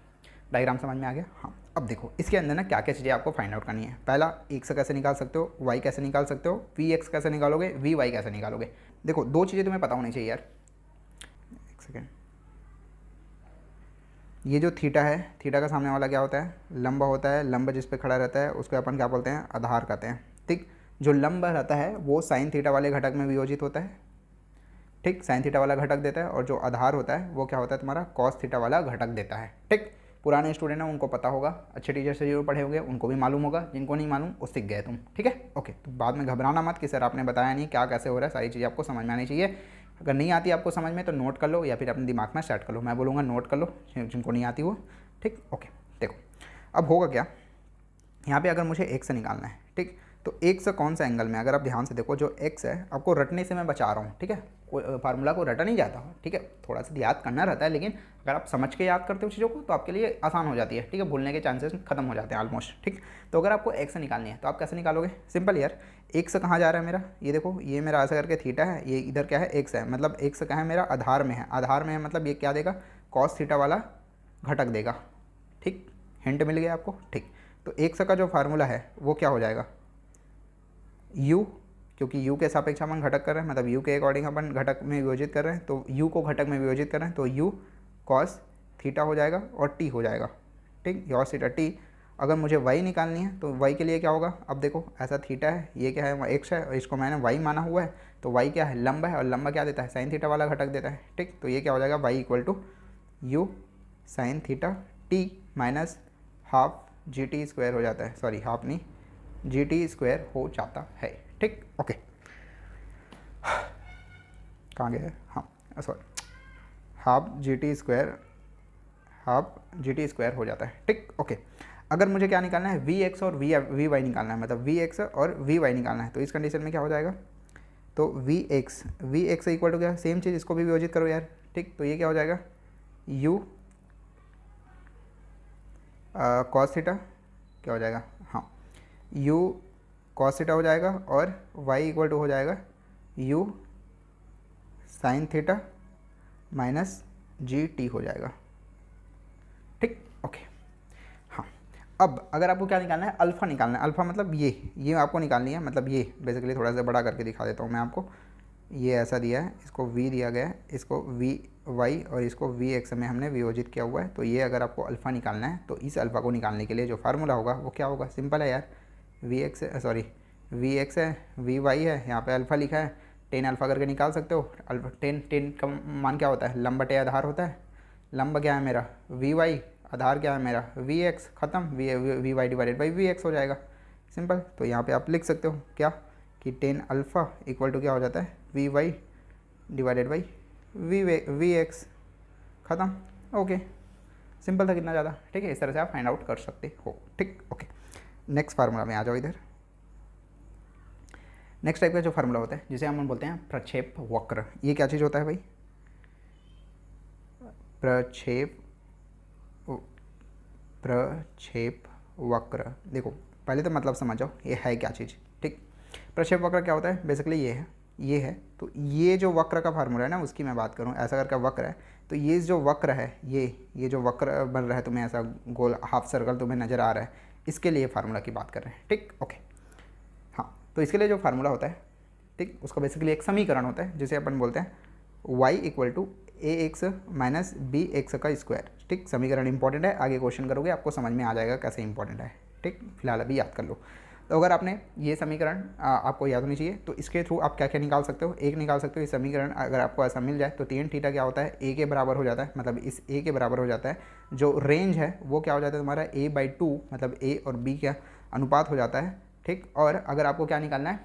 डायग्राम समझ में आ गया। हाँ, अब देखो इसके अंदर ना क्या क्या चीज़ें आपको फाइंड आउट करनी है। पहला, x कैसे निकाल सकते हो, y कैसे निकाल सकते हो, vx कैसे निकालोगे, vy कैसे निकालोगे। देखो दो चीज़ें तुम्हें पता होनी चाहिए यार। एक सेकेंड, ये जो थीटा है, थीटा का सामने वाला क्या होता है, लंब होता है। लंब जिस पे खड़ा रहता है उसको अपन क्या बोलते हैं, आधार कहते हैं। ठीक, जो लंब रहता है वो साइन थीटा वाले घटक में वियोजित होता है। ठीक, साइन थीटा वाला घटक देता है, और जो आधार होता है वो क्या होता है तुम्हारा, कॉस थीटा वाला घटक देता है। ठीक, पुराने स्टूडेंट हैं उनको पता होगा, अच्छे टीचर से जो पढ़े होंगे उनको भी मालूम होगा, जिनको नहीं मालूम वो सीख गए तुम, ठीक है। ओके, तो बाद में घबराना मत कि सर आपने बताया नहीं क्या कैसे हो रहा है, सारी चीज़ें आपको समझ में आनी चाहिए। अगर नहीं आती आपको समझ में तो नोट कर लो या फिर अपने दिमाग में सेट कर लो, मैं बोलूँगा नोट कर लो जिनको नहीं आती वो, ठीक। ओके, देखो अब होगा क्या, यहाँ पे अगर मुझे x से निकालना है, ठीक, तो x से कौन सा एंगल में, अगर आप ध्यान से देखो जो x है, आपको रटने से मैं बचा रहा हूँ, ठीक है, फार्मूला को रटा नहीं जाता, ठीक है, थोड़ा सा याद करना रहता है, लेकिन अगर आप समझ के याद करते हो चीज़ों को तो आपके लिए आसान हो जाती है, ठीक है, भूलने के चांसेस खत्म हो जाते हैं ऑलमोस्ट, ठीक। तो अगर आपको x से निकालनी है तो आप कैसे निकालोगे, सिंपल यार, x कहाँ जा रहा है मेरा, ये देखो, ये मेरा ऐसा करके थीटा है, ये इधर क्या है x है, मतलब x कहाँ है मेरा, आधार में है, आधार में है मतलब ये क्या देगा, कॉस थीटा वाला घटक देगा, ठीक, हिंट मिल गया आपको, ठीक। तो x का जो फार्मूला है वो क्या हो जाएगा, u, क्योंकि u के सापेक्ष अपन घटक कर रहे हैं, मतलब u के अकॉर्डिंग अपन घटक में वियोजित कर रहे हैं, तो u को घटक में वियोजित कर रहे हैं, तो u cos थीटा हो जाएगा और t हो जाएगा, ठीक, cos थीटा t। अगर मुझे y निकालनी है तो y के लिए क्या होगा, अब देखो ऐसा थीटा है, ये क्या है x है, और इसको मैंने y माना हुआ है, तो y क्या है, लंबा है, और लंबा क्या देता है, साइन थीटा वाला घटक देता है, ठीक। तो ये क्या हो जाएगा, y equal to u sine theta t minus half g t square हो जाता है, सॉरी हाफ नहीं, जी टी स्क्वायर हो जाता है, ठीक। ओके, कहाँ गए, हाँ sorry, half g t square हो जाता है, ठीक। ओके, अगर मुझे क्या निकालना है, वी एक्स और वी वाई निकालना है, मतलब वी एक्स और वी वाई निकालना है, तो इस कंडीशन में क्या हो जाएगा, तो वी एक्स इक्वल टू क्या, सेम चीज़ इसको भी वियोजित करो यार, ठीक। तो ये क्या हो जाएगा, यू कॉस थीटा क्या हो जाएगा, हाँ, u कॉस थीटा हो जाएगा, और y इक्वल टू हो जाएगा u sine theta minus G T हो जाएगा, ठीक। ओके, हाँ, अब अगर आपको क्या निकालना है, अल्फ़ा निकालना है, अल्फ़ा मतलब ये आपको निकालनी है, मतलब ये बेसिकली थोड़ा सा बड़ा करके दिखा देता हूँ मैं आपको, ये ऐसा दिया है, इसको v दिया गया है, इसको वी वाई और इसको वी एक्स में हमने वियोजित किया हुआ है, तो ये अगर आपको अल्फ़ा निकालना है तो इस अल्फ़ा को निकालने के लिए जो फार्मूला होगा वो क्या होगा, सिंपल है यार, वी एक्स है, वी वाई है, यहाँ पे अल्फ़ा लिखा है, टेन अल्फ़ा करके निकाल सकते हो, अल्फ़ा टेन का मान क्या होता है, लंबा टे आधार होता है, लंबा क्या है मेरा वी वाई, आधार क्या है मेरा वी एक्स, ख़त्म, v y divided by v x हो जाएगा, सिंपल। तो यहाँ पे आप लिख सकते हो क्या कि टेन अल्फ़ा इक्वल टू क्या हो जाता है, v y divided by v x, ख़त्म। ओके, सिंपल था कितना ज़्यादा, ठीक है, इस तरह से आप फाइंड आउट कर सकते हो, ठीक। ओके, नेक्स्ट फार्मूला में आ जाओ इधर। नेक्स्ट टाइप का जो फार्मूला होता है जिसे हम बोलते हैं प्रक्षेप वक्र, ये क्या चीज़ होता है भाई, प्रक्षेप वक्र, देखो पहले तो मतलब समझ जाओ ये है क्या चीज़, ठीक। प्रक्षेप वक्र क्या होता है, बेसिकली ये है, तो ये जो वक्र का फार्मूला है ना उसकी मैं बात करूँ, ऐसा करके वक्र है, तो ये जो वक्र है, ये जो वक्र बन रहा है तुम्हें ऐसा गोल हाफ सर्कल तुम्हें नज़र आ रहा है, इसके लिए फार्मूला की बात कर रहे हैं, ठीक। ओके, हाँ, तो इसके लिए जो फार्मूला होता है, ठीक, उसका बेसिकली एक समीकरण होता है जिसे अपन बोलते हैं y equal to a x minus b x का स्क्वायर, ठीक। समीकरण इंपॉर्टेंट है, आगे क्वेश्चन करोगे आपको समझ में आ जाएगा कैसे इंपॉर्टेंट है, ठीक, फिलहाल अभी याद कर लो। तो अगर आपने ये समीकरण आपको याद होनी चाहिए, तो इसके थ्रू आप क्या क्या निकाल सकते हो, एक निकाल सकते हो, ये समीकरण अगर आपको ऐसा मिल जाए तो टेन थीटा क्या होता है, a के बराबर हो जाता है, मतलब इस a के बराबर हो जाता है, जो रेंज है वो क्या हो जाता है तुम्हारा a/2, मतलब a और b का अनुपात हो जाता है, ठीक। और अगर आपको क्या निकालना है,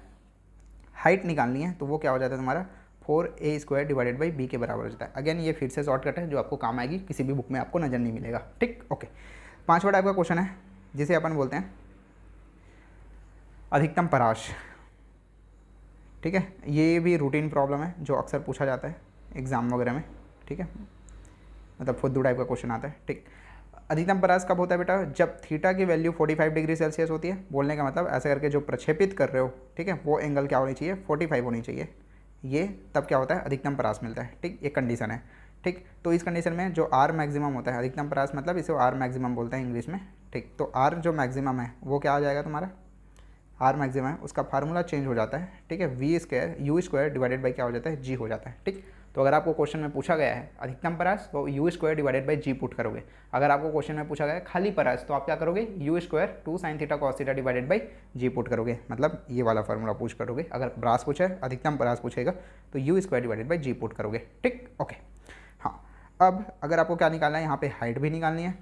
हाइट निकालनी है, तो वो क्या हो जाता है तुम्हारा 4a² डिवाइडेड बाई b के बराबर हो जाता है। अगेन ये फिर से शॉर्टकट है जो आपको काम आएगी, किसी भी बुक में आपको नज़र नहीं मिलेगा, ठीक। ओके, पांचवा टाइप का क्वेश्चन है जिसे अपन बोलते हैं अधिकतम परास, ठीक है। ये भी रूटीन प्रॉब्लम है जो अक्सर पूछा जाता है एग्ज़ाम वगैरह में, ठीक है, मतलब फुद्दू टाइप का क्वेश्चन आता है, ठीक। अधिकतम परास कब होता है बेटा, जब थीटा की वैल्यू 45 डिग्री सेल्सियस होती है, बोलने का मतलब ऐसे करके जो प्रक्षेपित कर रहे हो, ठीक है, वो एंगल क्या होनी चाहिए, 45 होनी चाहिए, ये तब क्या होता है, अधिकतम परास मिलता है, ठीक, ये कंडीशन है, ठीक। तो इस कंडीशन में जो आर मैक्सिमम होता है, अधिकतम परास मतलब इसे आर मैक्सिमम बोलते हैं इंग्लिश में, ठीक। तो आर जो मैक्सिमम है वो क्या आ जाएगा तुम्हारा, आर मैक्सिमम है, उसका फार्मूला चेंज हो जाता है, ठीक है, u² डिवाइडेड बाई क्या हो जाता है, g हो जाता है, ठीक। तो अगर आपको क्वेश्चन में पूछा गया है अधिकतम परास, तो u² divided by g put करोगे। अगर आपको क्वेश्चन में पूछा गया है खाली परास, तो आप क्या करोगे, u² 2 sin theta cos theta divided by g put करोगे, मतलब ये वाला फार्मूला पूछ करोगे। अगर परास पूछा है, अधिकतम परास पूछेगा, तो u² divided by g put करोगे, ठीक। ओके, हाँ, अब अगर आपको क्या निकालना है, यहाँ पे हाइट भी निकालनी है,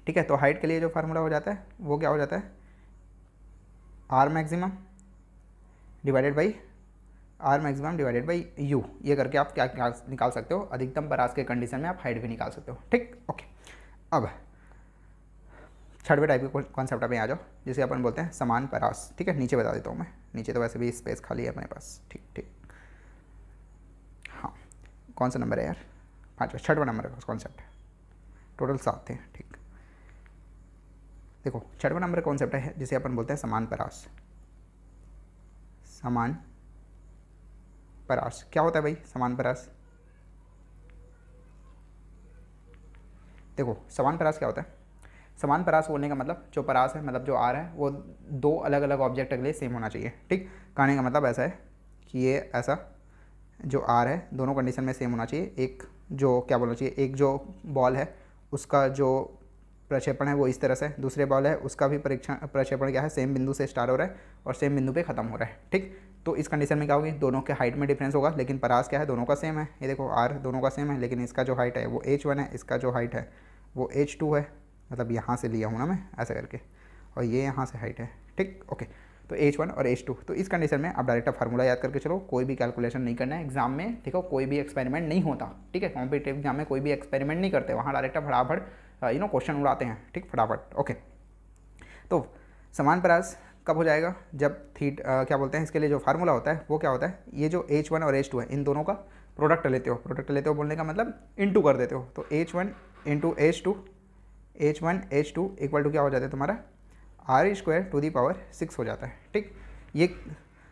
ठीक है। तो हाइट के लिए जो फार्मूला हो जाता है वो क्या हो जाता है, r maximum divided by u. ये करके आप क्या निकाल सकते हो, अधिकतम परास के कंडीशन में आप हाइट भी निकाल सकते हो। ठीक, ओके। अब छठवें टाइप के कॉन्सेप्ट पे आ जाओ, जिसे अपन बोलते हैं समान परास। ठीक है, नीचे बता देता हूँ मैं, नीचे तो वैसे भी स्पेस खाली है अपने पास। ठीक ठीक, हाँ, कौन सा नंबर है यार, 5वां, 6वां नंबर का कॉन्सेप्ट है, टोटल 7 थे। ठीक, देखो 6वां नंबर कॉन्सेप्ट है जिसे अपन बोलते हैं समान परास। समान परास क्या होता है भाई, समान परास? देखो समान परास क्या होता है, समान परास बोलने का मतलब जो परास है, मतलब जो आर है, वो दो अलग अलग ऑब्जेक्ट के लिए सेम होना चाहिए। ठीक, कहने का मतलब ऐसा है कि ये ऐसा जो आर है दोनों कंडीशन में सेम होना चाहिए। एक जो क्या बोलना चाहिए, एक जो बॉल है उसका जो प्रक्षेपण है वो इस तरह से, दूसरे बॉल है उसका भी प्रक्षेपण क्या है, सेम बिंदु से स्टार्ट हो रहा है और सेम बिंदु पे ख़त्म हो रहा है। ठीक, तो इस कंडीशन में क्या होगी, दोनों के हाइट में डिफरेंस होगा, लेकिन परास क्या है, दोनों का सेम है। ये देखो आर दोनों का सेम है, लेकिन इसका जो हाइट है वो h1 है, इसका जो हाइट है वो h2 है। मतलब यहाँ से लिया हूँ ना मैं ऐसा करके, और ये यहाँ से हाइट है। ठीक, ओके। तो h1 और h2, तो इस कंडीशन में आप डायरेक्ट फार्मूला याद करके चलो, कोई भी कैलकुलेशन नहीं करना है एग्जाम में। ठीक है, कोई भी एक्सपेरिमेंट नहीं होता। ठीक है, कॉम्पिटिटिव एग्जाम में कोई भी एक्सपेरिमेंट नहीं करते, वहाँ डायरेक्ट फटाफट क्वेश्चन उड़ाते हैं। ठीक, फटाफट, ओके। तो समान परास कब हो जाएगा, जब क्या बोलते हैं, इसके लिए जो फार्मूला होता है वो क्या होता है, ये जो h1 और h2 है इन दोनों का प्रोडक्ट लेते हो। प्रोडक्ट लेते हो बोलने का मतलब इनटू कर देते हो। तो h1 into h2 equal to क्या हो जाता है तुम्हारा, r² टू दी पावर 6 हो जाता है। ठीक, ये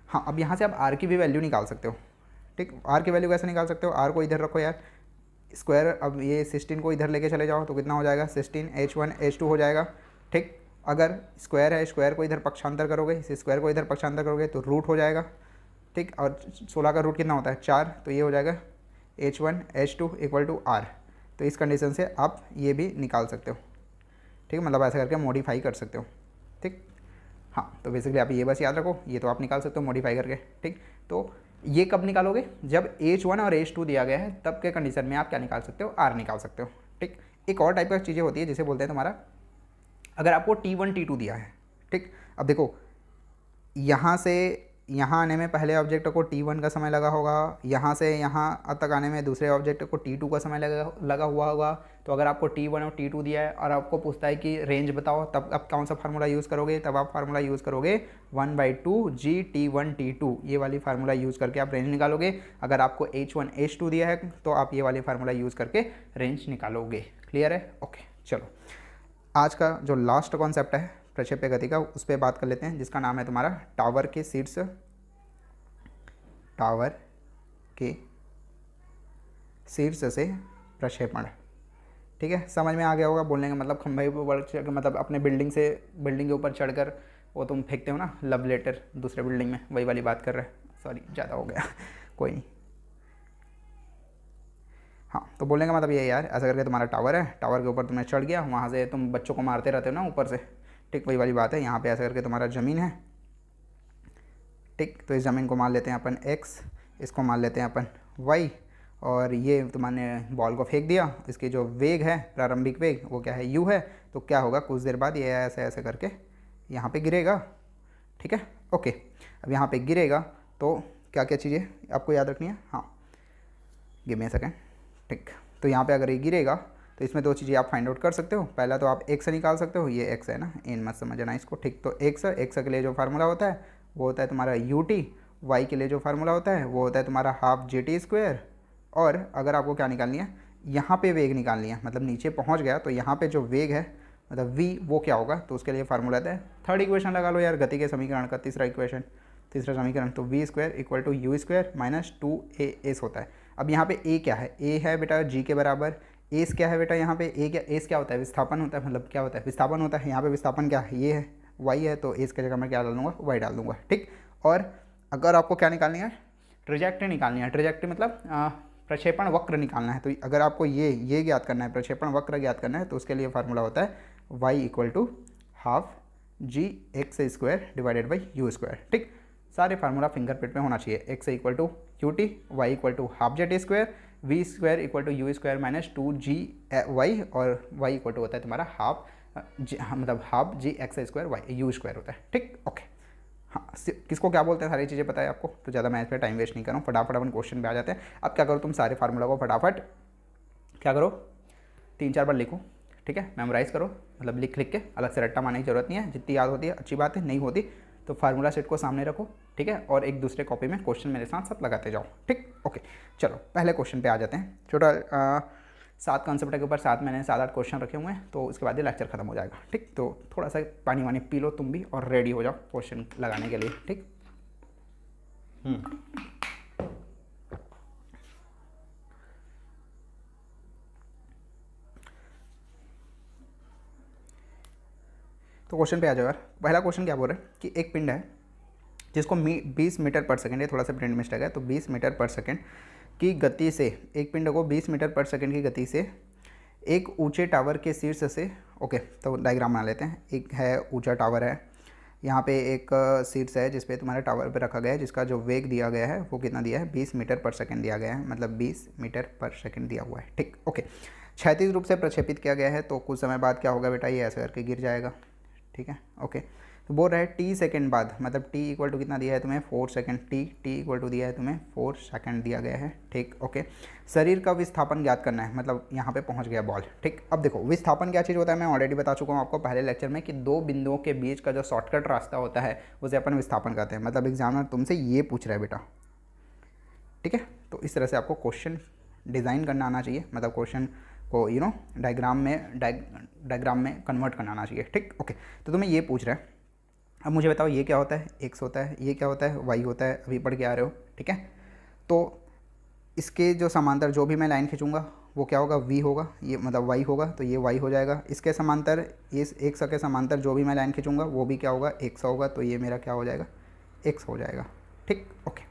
हाँ, अब यहाँ से आप r की भी वैल्यू निकाल सकते हो। ठीक, r की वैल्यू कैसे निकाल सकते हो, r को इधर रखो यार, स्क्वायर, अब ये 16 को इधर लेके चले जाओ तो कितना हो जाएगा, 16 h1 h2 हो जाएगा। ठीक, अगर स्क्वायर है, स्क्वायर को इधर पक्षांतर करोगे, इस स्क्वायर को इधर पक्षांतर करोगे तो रूट हो जाएगा। ठीक, और 16 का रूट कितना होता है, 4, तो ये हो जाएगा h1 h2 equal to r। तो इस कंडीशन से आप ये भी निकाल सकते हो। ठीक है, मतलब ऐसा करके मॉडिफाई कर सकते हो। ठीक, हाँ, तो बेसिकली आप ये बस याद रखो, ये तो आप निकाल सकते हो मॉडिफाई करके। ठीक, तो ये कब निकालोगे, जब h1 और h2 दिया गया है तब के कंडीशन में आप क्या निकाल सकते हो, r निकाल सकते हो। ठीक, एक और टाइप का चीज़ें होती है जिसे बोलते हैं तुम्हारा, अगर आपको T1 T2 दिया है। ठीक, अब देखो यहाँ से यहाँ आने में पहले ऑब्जेक्ट को T1 का समय लगा होगा, यहाँ से यहाँ तक आने में दूसरे ऑब्जेक्ट को T2 का समय लगा हुआ होगा। तो अगर आपको T1 और T2 दिया है और आपको पूछता है कि रेंज बताओ, तब आप कौन सा फार्मूला यूज़ करोगे, तब आप फार्मूला यूज़ करोगे 1/2 g T1 T2, ये वाली फार्मूला यूज़ करके आप रेंज निकालोगे। अगर आपको h1 h2 दिया है तो आप ये वाली फार्मूला यूज़ करके रेंज निकालोगे। क्लियर है, ओके। चलो आज का जो लास्ट कॉन्सेप्ट है प्रक्षेप्य गति का, उस पर बात कर लेते हैं, जिसका नाम है तुम्हारा टावर के शीर्ष, टावर के शीर्ष से प्रक्षेपण। ठीक है, समझ में आ गया होगा, बोलने का मतलब खंभे पर मतलब अपने बिल्डिंग के ऊपर चढ़कर वो तुम फेंकते हो ना लव लेटर दूसरे बिल्डिंग में, वही वाली बात कर रहे हैं। सॉरी, ज़्यादा हो गया, कोई नहीं। हाँ, तो बोलने का मतलब ये है यार, ऐसा करके तुम्हारा टावर है, टावर के ऊपर तुम्हें चढ़ गया, वहाँ से तुम बच्चों को मारते रहते हो ना ऊपर से। ठीक, वही वाली बात है, यहाँ पे ऐसा करके तुम्हारा ज़मीन है। ठीक, तो इस ज़मीन को मान लेते हैं अपन x, इसको मान लेते हैं अपन y, और ये तुम्हारे बॉल को फेंक दिया। इसकी जो वेग है, प्रारंभिक वेग, वो क्या है, u है। तो क्या होगा, कुछ देर बाद ये ऐसे ऐसे करके यहाँ पे गिरेगा। ठीक है, ओके। अब यहाँ पे गिरेगा तो क्या क्या चीज़ें आपको याद रखनी है, हाँ, गिव मी अ सेकेंड। ठीक, तो यहाँ पे अगर ये गिरेगा तो इसमें दो चीज़ें आप फाइंड आउट कर सकते हो। पहला तो आप x निकाल सकते हो, ये x है ना, इन मत समझना इसको। ठीक, तो x के लिए जो फार्मूला होता है वो होता है तुम्हारा ut, y के लिए जो फार्मूला होता है वो होता है तुम्हारा हाफ gt²। और अगर आपको क्या निकालनी है, यहाँ पे वेग निकालनी है, मतलब नीचे पहुँच गया तो यहाँ पे जो वेग है मतलब v, वो क्या होगा, तो उसके लिए फार्मूला आता है, थर्ड इक्वेशन लगा लो यार, गति के समीकरण का तीसरा समीकरण, तो v² equal to u² minus 2as होता है। अब यहाँ पे a क्या है, a है बेटा g के बराबर, एस क्या है बेटा, यहाँ पे एस क्या होता है, विस्थापन होता है, मतलब क्या होता है, विस्थापन होता है। यहाँ पे विस्थापन क्या है, ये है, y है, तो एस की जगह मैं क्या डाल दूँगा, y डाल दूँगा। ठीक, और अगर आपको क्या निकालनी है, ट्रेजेक्टरी निकालनी है। ट्रेजेक्टरी मतलब प्रक्षेपण वक्र निकालना है। तो अगर आपको ये ज्ञात करना है, प्रक्षेपण वक्र ज्ञात करना है, तो उसके लिए फार्मूला होता है y equal to half gx² divided by u²। ठीक, सारे फार्मूला फिंगरप्रिंट में होना चाहिए। x equal to ut, y equal to half zt², v² equal to u² minus 2gy, और y इक्वल टू होता है तुम्हारा हाफ हाँ, मतलब half g x square y u square होता है। ठीक, ओके। हाँ, किसको क्या बोलते हैं सारी चीज़ें पता है आपको, तो ज़्यादा मैं इस पर टाइम वेस्ट नहीं करूँ, फटाफट अपन क्वेश्चन पे आ जाते हैं। अब क्या करो, तुम सारे फार्मूला को फटाफट क्या करो 3-4 बार लिखो, ठीक है, मेमोराइज़ करो, मतलब लिख लिख के, अलग से रट्टा मारने की जरूरत नहीं है, जितनी याद होती है अच्छी बात है, नहीं होती तो फार्मूला सेट को सामने रखो, ठीक है, और एक दूसरे कॉपी में क्वेश्चन मेरे साथ साथ लगाते जाओ। ठीक, ओके। चलो पहले क्वेश्चन पे आ जाते हैं। छोटा 7 कॉन्सेप्ट के ऊपर 7 मैंने 7-8 क्वेश्चन रखे हुए हैं, तो उसके बाद ये लेक्चर खत्म हो जाएगा। ठीक, तो थोड़ा सा पानी वानी पी लो तुम भी और रेडी हो जाओ क्वेश्चन लगाने के लिए। ठीक, तो क्वेश्चन पे आ जाओ यार। पहला क्वेश्चन क्या बोल रहा है कि एक पिंड है जिसको 20 मीटर पर सेकंड, ये थोड़ा सा प्रिंट मिस्टेक है, तो 20 मीटर पर सेकंड की गति से, एक पिंड को 20 मीटर पर सेकंड की गति से एक ऊंचे टावर के शीर्ष से, ओके तो डायग्राम बना लेते हैं। एक है ऊंचा टावर है, यहाँ पे एक शीर्ष है जिसपे तुम्हारे टावर पे रखा गया है, जिसका जो वेग दिया गया है वो कितना दिया है, 20 मीटर पर सेकंड दिया गया है, मतलब 20 मीटर पर सेकंड दिया हुआ है। ठीक, ओके। क्षैतिज रूप से प्रक्षेपित किया गया है, तो कुछ समय बाद क्या होगा बेटा, ये ऐसे करके गिर जाएगा। ठीक है, ओके। तो बोल रहा है टी सेकंड बाद, मतलब टी इक्वल टू कितना दिया है तुम्हें, 4 सेकंड, टी इक्वल टू दिया है तुम्हें 4 सेकंड दिया गया है। ठीक, ओके। शरीर का विस्थापन ज्ञात करना है, मतलब यहाँ पे पहुँच गया बॉल। ठीक, अब देखो विस्थापन क्या चीज़ होता है, मैं ऑलरेडी बता चुका हूँ आपको पहले लेक्चर में कि दो बिंदुओं के बीच का जो शॉर्टकट रास्ता होता है उसे अपन विस्थापन कहते हैं। मतलब एग्जामिनर तुमसे ये पूछ रहा है बेटा, ठीक है, तो इस तरह से आपको क्वेश्चन डिज़ाइन करना आना चाहिए, मतलब क्वेश्चन को डायग्राम में कन्वर्ट करना आना चाहिए। ठीक, ओके। तो तुम्हें ये पूछ रहा है, अब मुझे बताओ ये क्या होता है, एक्स होता है, ये क्या होता है, वाई होता है, अभी पढ़ के आ रहे हो। ठीक है, तो इसके जो समांतर जो भी मैं लाइन खींचूंगा वो क्या होगा, वी होगा, ये मतलब वाई होगा, तो ये वाई हो जाएगा। इसके समांतर, इस एक्स के समांतर जो भी मैं लाइन खींचूंगा वो भी क्या होगा, एक्स होगा, तो ये मेरा क्या हो जाएगा, एक्स हो जाएगा। ठीक, ओके।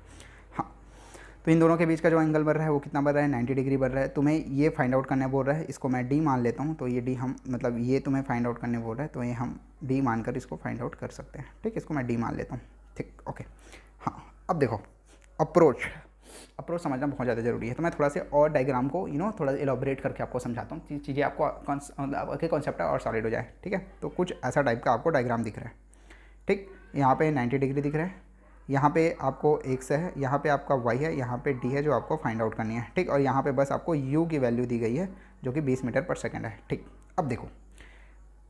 हाँ, तो इन दोनों के बीच का जो एंगल बन रहा है वो कितना बन रहा है, 90 डिग्री बन रहा है। तुम्हें ये फाइंड आउट करने बोल रहा है, इसको मैं डी मान लेता हूँ, तो ये डी हम, मतलब ये तुम्हें फाइंड आउट करने बोल रहा है, तो ये हम डी मानकर इसको फाइंड आउट कर सकते हैं। ठीक, इसको मैं डी मान लेता हूँ। ठीक, ओके। हाँ, अब देखो अप्रोच समझना बहुत ज़्यादा ज़रूरी है, तो मैं थोड़ा से और डायग्राम को थोड़ा एलोबरेट करके आपको समझाता हूँ, चीज़ें आपको कॉन्सेप्ट और सॉलिड हो जाए। ठीक है, तो कुछ ऐसा टाइप का आपको डायग्राम दिख रहा है। ठीक, यहाँ पे 90 डिग्री दिख रहा है, यहाँ पे आपको एक्स है, यहाँ पे आपका वाई है, यहाँ पे डी है जो आपको फाइंड आउट करनी है। ठीक, और यहाँ पे बस आपको यू की वैल्यू दी गई है जो कि 20 मीटर पर सेकंड है। ठीक, अब देखो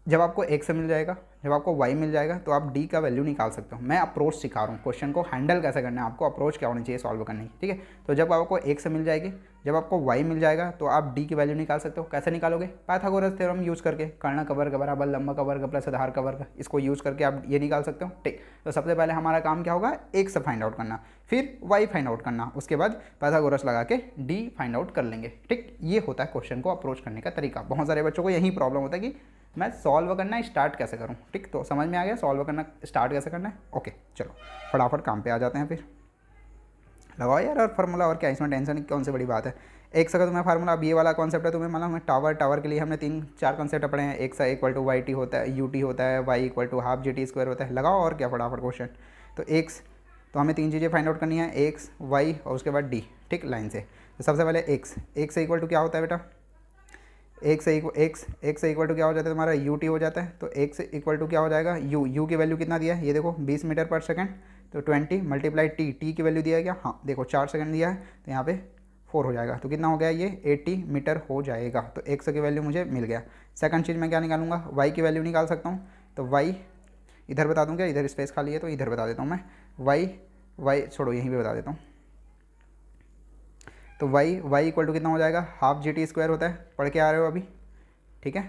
जब आपको एक्स मिल जाएगा, जब आपको वाई मिल जाएगा, तो आप डी का वैल्यू निकाल सकते हो। मैं अप्रोच सिखा रहा हूँ, क्वेश्चन को हैंडल कैसे करना है, आपको अप्रोच क्या होनी चाहिए सॉल्व करने की। ठीक है, तो जब आपको एक्स मिल जाएगी, जब आपको वाई मिल जाएगा, तो आप डी की वैल्यू निकाल सकते हो। कैसे निकालोगे, पाइथागोरस थ्योरम यूज़ करके, कर्ण का वर्ग बराबर लंबा का वर्ग प्लस आधार का वर्ग, इसको यूज़ करके आप ये निकाल सकते हो। ठीक, तो सबसे पहले हमारा काम क्या होगा, एक्स फाइंड आउट करना, फिर वाई फाइंड आउट करना, उसके बाद पाइथागोरस लगा के डी फाइंड आउट कर लेंगे। ठीक, ये होता है क्वेश्चन को अप्रोच करने का तरीका। बहुत सारे बच्चों को यही प्रॉब्लम होता है कि मैं सॉल्व करना स्टार्ट कैसे करूं। ठीक, तो समझ में आ गया सॉल्व करना स्टार्ट कैसे करना है। ओके, चलो फटाफट काम पे आ जाते हैं। फिर लगाओ यार और फार्मूला, और क्या इसमें टेंशन कौन सी बड़ी बात है। एक का तुम्हें फार्मूला, अब ये वाला कॉन्सेप्ट है तुम्हें, मतलब टावर के लिए हमने 3-4 कॉन्सेप्ट पढ़े हैं। X equal to y t होता है, यू टी होता है, y equal to half g t square होता है। लगाओ और क्या फटाफट क्वेश्चन। तो एक्स, तो हमें 3 चीज़ें फाइंड आउट करनी है, एक्स वाई और उसके बाद डी। ठीक, लाइन से। तो सबसे पहले एक्स इक्वल टू क्या होता है बेटा, एक्स इक्वल टू क्या हो जाता है तुम्हारा, यू टी हो जाता है। तो एक्स इक्वल टू क्या हो जाएगा, यू की वैल्यू कितना दिया है, ये देखो 20 मीटर पर सेकंड, तो 20 मल्टीप्लाई टी की वैल्यू दिया गया, हाँ देखो 4 सेकंड दिया है, तो यहाँ पे 4 हो जाएगा, तो कितना हो गया ये 80 मीटर हो जाएगा। तो एक्स की वैल्यू मुझे मिल गया। सेकंड चीज़ मैं क्या निकालूंगा, वाई की वैल्यू निकाल सकता हूँ। तो वाई इधर बता दूँ क्या, इधर स्पेस खाली है तो इधर बता देता हूँ मैं, वाई छोड़ो यहीं पर बता देता हूँ। तो वाई इक्वल टू कितना हो जाएगा, हाफ जी टी स्क्वायर होता है, पढ़ के आ रहे हो अभी। ठीक है,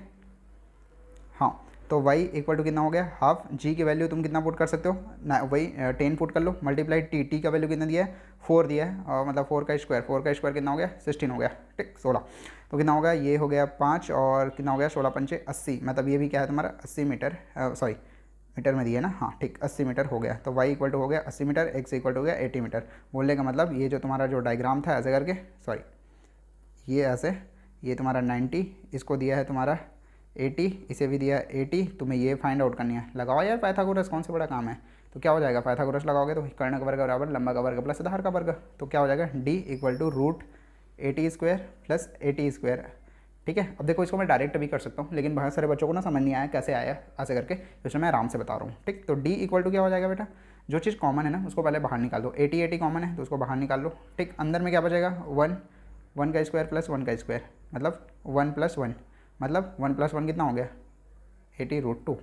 हाँ, तो y इक्वल टू कितना हो गया, हाफ जी की वैल्यू तुम कितना पुट कर सकते हो ना, वही 10 पुट कर लो, मल्टीप्लाई टी का वैल्यू कितना दिया है, 4 दिया है, और मतलब 4 का स्क्वायर कितना हो गया, 16 हो गया। ठीक, 16, तो कितना हो गया, ये हो गया 5 और कितना हो गया 16 पंचे 80, मतलब ये भी क्या है तुम्हारा 80 मीटर, सॉरी मीटर में दिया ना, हाँ ठीक 80 मीटर हो गया। तो y इक्वल टू हो गया 80 मीटर, x इक्वल टू हो गया 80 मीटर। बोलने का मतलब ये जो तुम्हारा जो डायग्राम था ऐसे करके, सॉरी ये ऐसे, ये तुम्हारा 90, इसको दिया है तुम्हारा 80, इसे भी दिया 80, तुम्हें ये फाइंड आउट करनी है। लगाओ यार पाइथागोरस, कौन सा बड़ा काम है। तो क्या हो जाएगा, पाइथागोरस लगाओगे तो कर्ण का वर्ग बराबर लंबा का वर्ग प्लस आधार का वर्ग, तो क्या हो जाएगा d equal to root 80 square plus 80 square ठीक है। अब देखो इसको मैं डायरेक्ट भी कर सकता हूँ, लेकिन बहुत सारे बच्चों को ना समझ नहीं आया कैसे आया ऐसे करके, इसलिए मैं आराम से बता रहा हूँ। ठीक, तो डी इक्वल टू क्या हो जाएगा बेटा, जो चीज़ कॉमन है ना उसको पहले बाहर निकाल दो। 80 कॉमन है तो उसको बाहर निकाल लो। ठीक, अंदर में क्या बचेगा, 1 का स्क्वायर प्लस 1 का स्क्वायर, मतलब 1 + 1, मतलब 1 + 1 कितना हो गया, 80√2।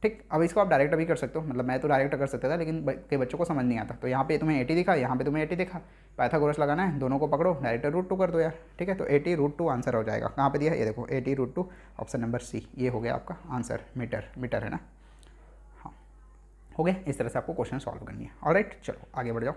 ठीक, अब इसको आप डायरेक्ट भी कर सकते हो, मतलब मैं तो डायरेक्ट कर सकता था, लेकिन कई बच्चों को समझ नहीं आता। तो यहाँ पे तुम्हें 80 दिखा, यहाँ पे तुम्हें 80 दिखा, पाइथागोरस लगाना है, दोनों को पकड़ो, डायरेक्ट √2 कर दो यार। ठीक है, तो 80√2 आंसर हो जाएगा। कहाँ पे दिया है, ये देखो 80√2, ऑप्शन नंबर सी, ये हो गया आपका आंसर। मीटर है ना, हाँ हो गया। इस तरह से आपको क्वेश्चन सॉल्व करनी है। ऑलराइट, चलो आगे बढ़ जाओ।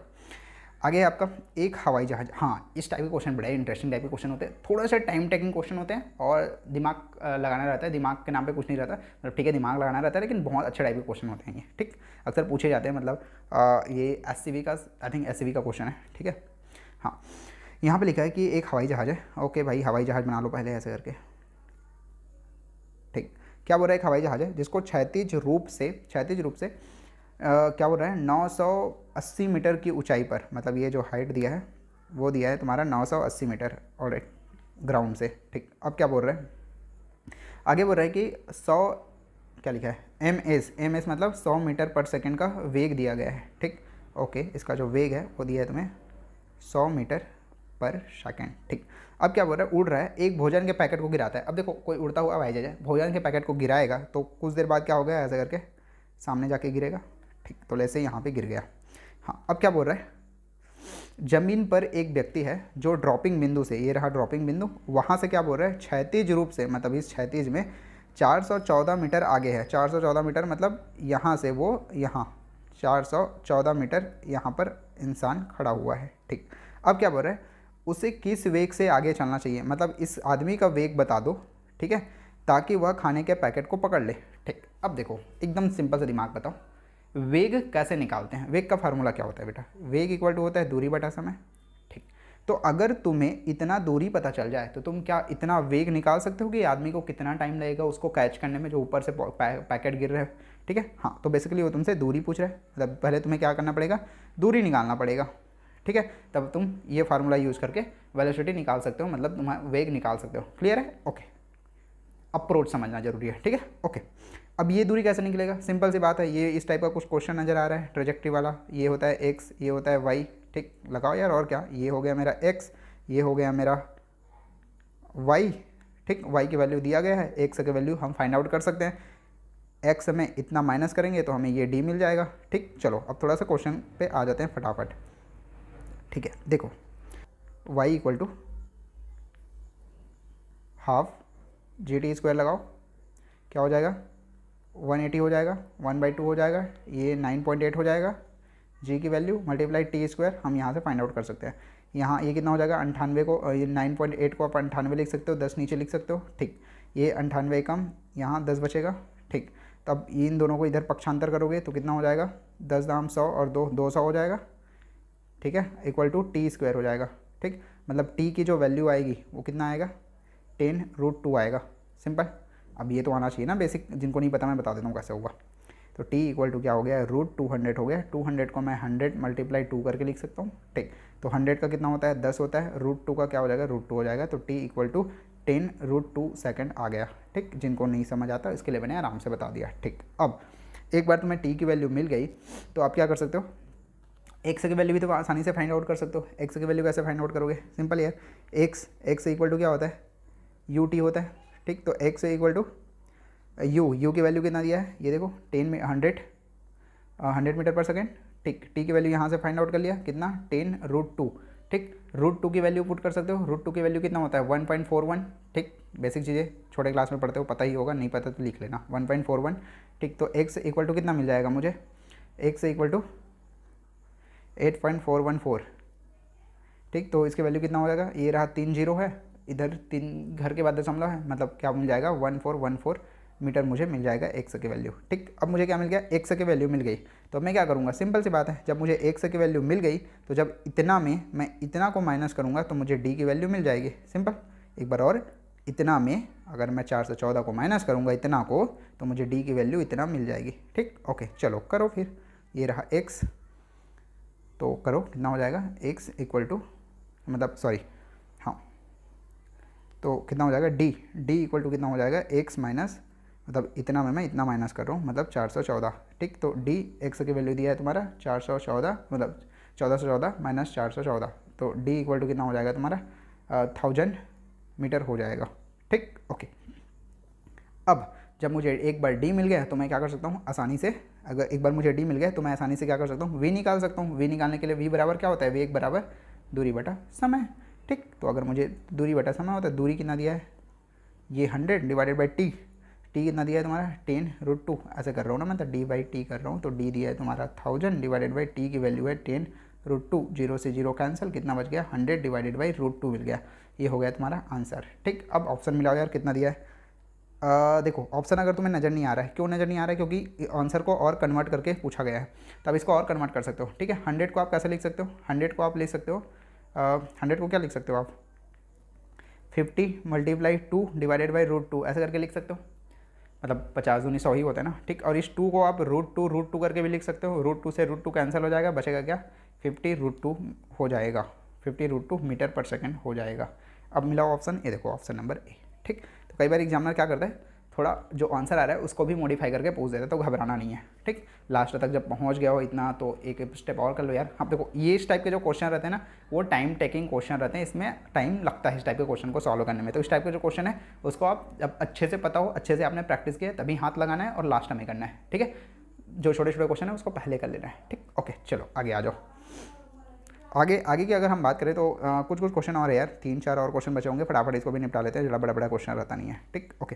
आगे आपका एक हवाई जहाज, हाँ इस टाइप के क्वेश्चन बड़े इंटरेस्टिंग टाइप के क्वेश्चन होते हैं, थोड़ा सा टाइम टेकिंग क्वेश्चन होते हैं और दिमाग लगाना रहता है। दिमाग के नाम पे कुछ नहीं रहता, मतलब ठीक है दिमाग लगाना रहता है, लेकिन बहुत अच्छे टाइप के क्वेश्चन होते हैं ये। ठीक, अक्सर पूछे जाते हैं, मतलब ये SCV का, आई थिंक SCV का क्वेश्चन है। ठीक है, हाँ यहाँ पर लिखा है कि एक हवाई जहाज है। ओके भाई, हवाई जहाज बना लो पहले ऐसे करके। ठीक, क्या बोल रहा है, एक हवाई जहाज है जिसको क्षैतिज रूप से क्या बोल रहा है, 980 मीटर की ऊंचाई पर, मतलब ये जो हाइट दिया है वो दिया है तुम्हारा 980 मीटर ऑलराइट, ग्राउंड से। ठीक, अब क्या बोल रहा है, आगे बोल रहा है कि 100, क्या लिखा है, एम एस मतलब 100 मीटर पर सेकंड का वेग दिया गया है। ठीक, ओके, इसका जो वेग है वो दिया है तुम्हें 100 मीटर पर सेकंड। ठीक, अब क्या बोल रहा है, उड़ रहा है, एक भोजन के पैकेट को गिराता है। अब देखो कोई उड़ता हुआ हवाई जहाज है, भोजन के पैकेट को गिराएगा तो कुछ देर बाद क्या होगा, ऐसा करके सामने जाके गिरेगा। ठीक, तो जैसे यहाँ पे गिर गया। हाँ, अब क्या बोल रहा है, जमीन पर एक व्यक्ति है जो ड्रॉपिंग बिंदु से, ये रहा ड्रॉपिंग बिंदु, वहाँ से क्या बोल रहा है, क्षैतिज रूप से, मतलब इस क्षैतिज में 414 मीटर आगे है। 414 मीटर मतलब यहाँ से वो यहाँ 414 मीटर यहाँ पर इंसान खड़ा हुआ है। ठीक, अब क्या बोल रहा है, उसे किस वेग से आगे चलना चाहिए, मतलब इस आदमी का वेग बता दो। ठीक है, ताकि वह खाने के पैकेट को पकड़ ले। ठीक, अब देखो एकदम सिंपल सा दिमाग बताओ, वेग कैसे निकालते हैं। वेग का फार्मूला क्या होता है बेटा, वेग इक्वल टू होता है दूरी बटा समय। ठीक, तो अगर तुम्हें इतना दूरी पता चल जाए तो तुम क्या इतना वेग निकाल सकते हो कि आदमी को कितना टाइम लगेगा उसको कैच करने में, जो ऊपर से पैकेट गिर रहे हैं। ठीक है, हाँ तो बेसिकली वो तुमसे दूरी पूछ रहा है, मतलब पहले तुम्हें क्या करना पड़ेगा, दूरी निकालना पड़ेगा। ठीक है, तब तुम ये फार्मूला यूज़ करके वेलोसिटी निकाल सकते हो, मतलब तुम्हारा वेग निकाल सकते हो। क्लियर है, ओके। अप्रोच समझना जरूरी है। ठीक है, ओके। अब ये दूरी कैसे निकलेगा, सिंपल सी बात है, ये इस टाइप का कुछ क्वेश्चन नज़र आ रहा है ट्रेजेक्ट्री वाला, ये होता है एक्स, ये होता है वाई। ठीक, लगाओ यार, और क्या, ये हो गया मेरा एक्स, ये हो गया मेरा वाई। ठीक, वाई की वैल्यू दिया गया है, एक्स की वैल्यू हम फाइंड आउट कर सकते हैं, एक्स में इतना माइनस करेंगे तो हमें ये डी मिल जाएगा। ठीक, चलो अब थोड़ा सा क्वेश्चन पे आ जाते हैं फटाफट। ठीक है, देखो Y equal to half GT² लगाओ, क्या हो जाएगा, 180 हो जाएगा, 1/2 हो जाएगा, ये 9.8 हो जाएगा। जी की वैल्यू मल्टीप्लाई T² हम यहाँ से फाइंड आउट कर सकते हैं। यहाँ ये कितना हो जाएगा, 98 को, ये 9.8 को आप 98 लिख सकते हो, 10 नीचे लिख सकते हो। ठीक, ये 98 कम, यहाँ 10 बचेगा। ठीक, तब इन दोनों को इधर पक्षांतर करोगे तो कितना हो जाएगा, 10 दाम 100 और 200 हो जाएगा। ठीक है, इक्वल टू T² हो जाएगा। ठीक, मतलब T की जो वैल्यू आएगी वो कितना आएगा, 10√2 आएगा। सिंपल, अब ये तो आना चाहिए ना बेसिक, जिनको नहीं पता मैं बता देता हूँ कैसे होगा। तो T इक्वल टू क्या हो गया, √200 हो गया। 200 को मैं 100 × 2 करके लिख सकता हूँ। ठीक, तो 100 का कितना होता है, 10 होता है, √2 का क्या हो जाएगा, √2 हो जाएगा। तो T इक्वल टू 10√2 सेकेंड आ गया। ठीक, जिनको नहीं समझ आता इसके लिए मैंने आराम से बता दिया। ठीक, अब एक बार तुम्हें T की वैल्यू मिल गई तो आप क्या कर सकते हो, एक्स की वैल्यू भी तो आसानी से फाइंड आउट कर सकते हो। एक्स की वैल्यू कैसे फाइंड आउट करोगे, सिंपल है, एक्स इक्वल टू क्या होता है, UT होता है। ठीक, तो एक्स इक्वल टू यू की वैल्यू कितना दिया है, ये देखो 100 मीटर पर सेकेंड। ठीक, टी की वैल्यू यहाँ से फाइंड आउट कर लिया, कितना, 10√2। ठीक, √2 की वैल्यू पुट कर सकते हो, √2 की वैल्यू कितना होता है, 1.41। ठीक, बेसिक चीज़ें छोटे क्लास में पढ़ते हो, पता ही होगा, नहीं पता तो लिख लेना, 1.41। ठीक, तो एक्स इक्वल टू कितना मिल जाएगा मुझे, एक्स इक्वल टू 8.414। ठीक, तो इसकी वैल्यू कितना हो जाएगा, ये रहा 3 0 है, इधर 3 घर के बाद दशमलव है, मतलब क्या मिल जाएगा, 1414 मीटर मुझे मिल जाएगा एक्स की वैल्यू। ठीक, अब मुझे क्या मिल गया, एक्स की वैल्यू मिल गई, तो मैं क्या करूँगा, सिंपल सी बात है, जब मुझे एक्स की वैल्यू मिल गई तो जब इतना में मैं इतना को माइनस करूँगा तो मुझे डी की वैल्यू मिल जाएगी। सिंपल, एक बार और, इतना में अगर मैं 414 को माइनस करूँगा इतना को तो मुझे डी की वैल्यू इतना मिल जाएगी। ठीक, ओके, चलो करो फिर, ये रहा एक्स, तो करो कितना हो जाएगा, एक्स इक्वल टू, मतलब सॉरी, हाँ तो कितना हो जाएगा डी इक्वल टू कितना हो जाएगा एक्स माइनस, मतलब इतना में मैं इतना माइनस कर रहा हूँ, मतलब 414। ठीक, तो डी एक्स की वैल्यू दिया है तुम्हारा 414, मतलब 1414 माइनस 414, तो डी इक्वल टू कितना हो जाएगा तुम्हारा 1000 मीटर हो जाएगा। ठीक, ओके। अब जब मुझे एक बार डी मिल गया तो मैं क्या कर सकता हूँ आसानी से, अगर एक बार मुझे डी मिल गया तो मैं आसानी से क्या कर सकता हूँ, वी निकाल सकता हूँ। वी निकालने के लिए वी बराबर क्या होता है, वी एक बराबर दूरी बटा समय। ठीक, तो अगर मुझे दूरी बटा समय होता है, दूरी कितना दिया है, ये 100 डिवाइडेड बाई टी कितना दिया है तुम्हारा 10√2, ऐसे कर रहा हूँ ना मैं, तो डी बाई टी कर रहा हूँ, तो डी दिया है तुम्हारा 1000 डिवाइडेड बाई टी की वैल्यू है 10√2, 0 से 0 कैंसिल, कितना बच गया 100 डिवाइडेड बाई √2 मिल गया। ये हो गया तुम्हारा आंसर। ठीक, अब ऑप्शन मिला यार कितना दिया है, देखो ऑप्शन अगर तुम्हें नज़र नहीं आ रहा है, क्यों नज़र नहीं आ रहा है, क्योंकि आंसर को और कन्वर्ट करके पूछा गया है, तब इसको और कन्वर्ट कर सकते हो। ठीक है, 100 को आप कैसे लिख सकते हो, 100 को आप लिख सकते हो 100 को क्या लिख सकते हो आप 50 मल्टीप्लाई 2 डिवाइडेड बाई √2 ऐसे करके लिख सकते हो, मतलब 50 दूनी 100 ही होता है ना। ठीक, और इस 2 को आप √2 करके भी लिख सकते हो, √2 से √2 कैंसिल हो जाएगा, बचेगा क्या 50√2 हो जाएगा, 50√2 मीटर पर सेकेंड हो जाएगा। अब मिला ऑप्शन ए, देखो ऑप्शन नंबर ए। ठीक, तो कई बार एग्जामिनर क्या करता है, थोड़ा जो आंसर आ रहा है उसको भी मॉडिफाई करके पूछ देता है, तो घबराना नहीं है। ठीक, लास्ट तक जब पहुंच गया हो इतना तो एक स्टेप और कर लो यार। हाँ देखो, ये इस टाइप के जो क्वेश्चन रहते हैं ना, वो टाइम टेकिंग क्वेश्चन रहते हैं, इसमें टाइम लगता है इस टाइप के क्वेश्चन को सॉल्व करने में। तो इस टाइप के जो क्वेश्चन है उसको आप जब अच्छे से पता हो, अच्छे से आपने प्रैक्टिस किया तभी हाथ लगाना है और लास्ट में करना है। ठीक है, जो छोटे छोटे क्वेश्चन है उसको पहले कर लेना है। ठीक, ओके, चलो आगे आ जाओ। आगे की अगर हम बात करें तो कुछ क्वेश्चन और है यार, 3-4 और क्वेश्चन बचे होंगे, फटाफट इसको भी निपटा लेते हैं, ज़्यादा बड़ा क्वेश्चन रहता नहीं है। ठीक, ओके।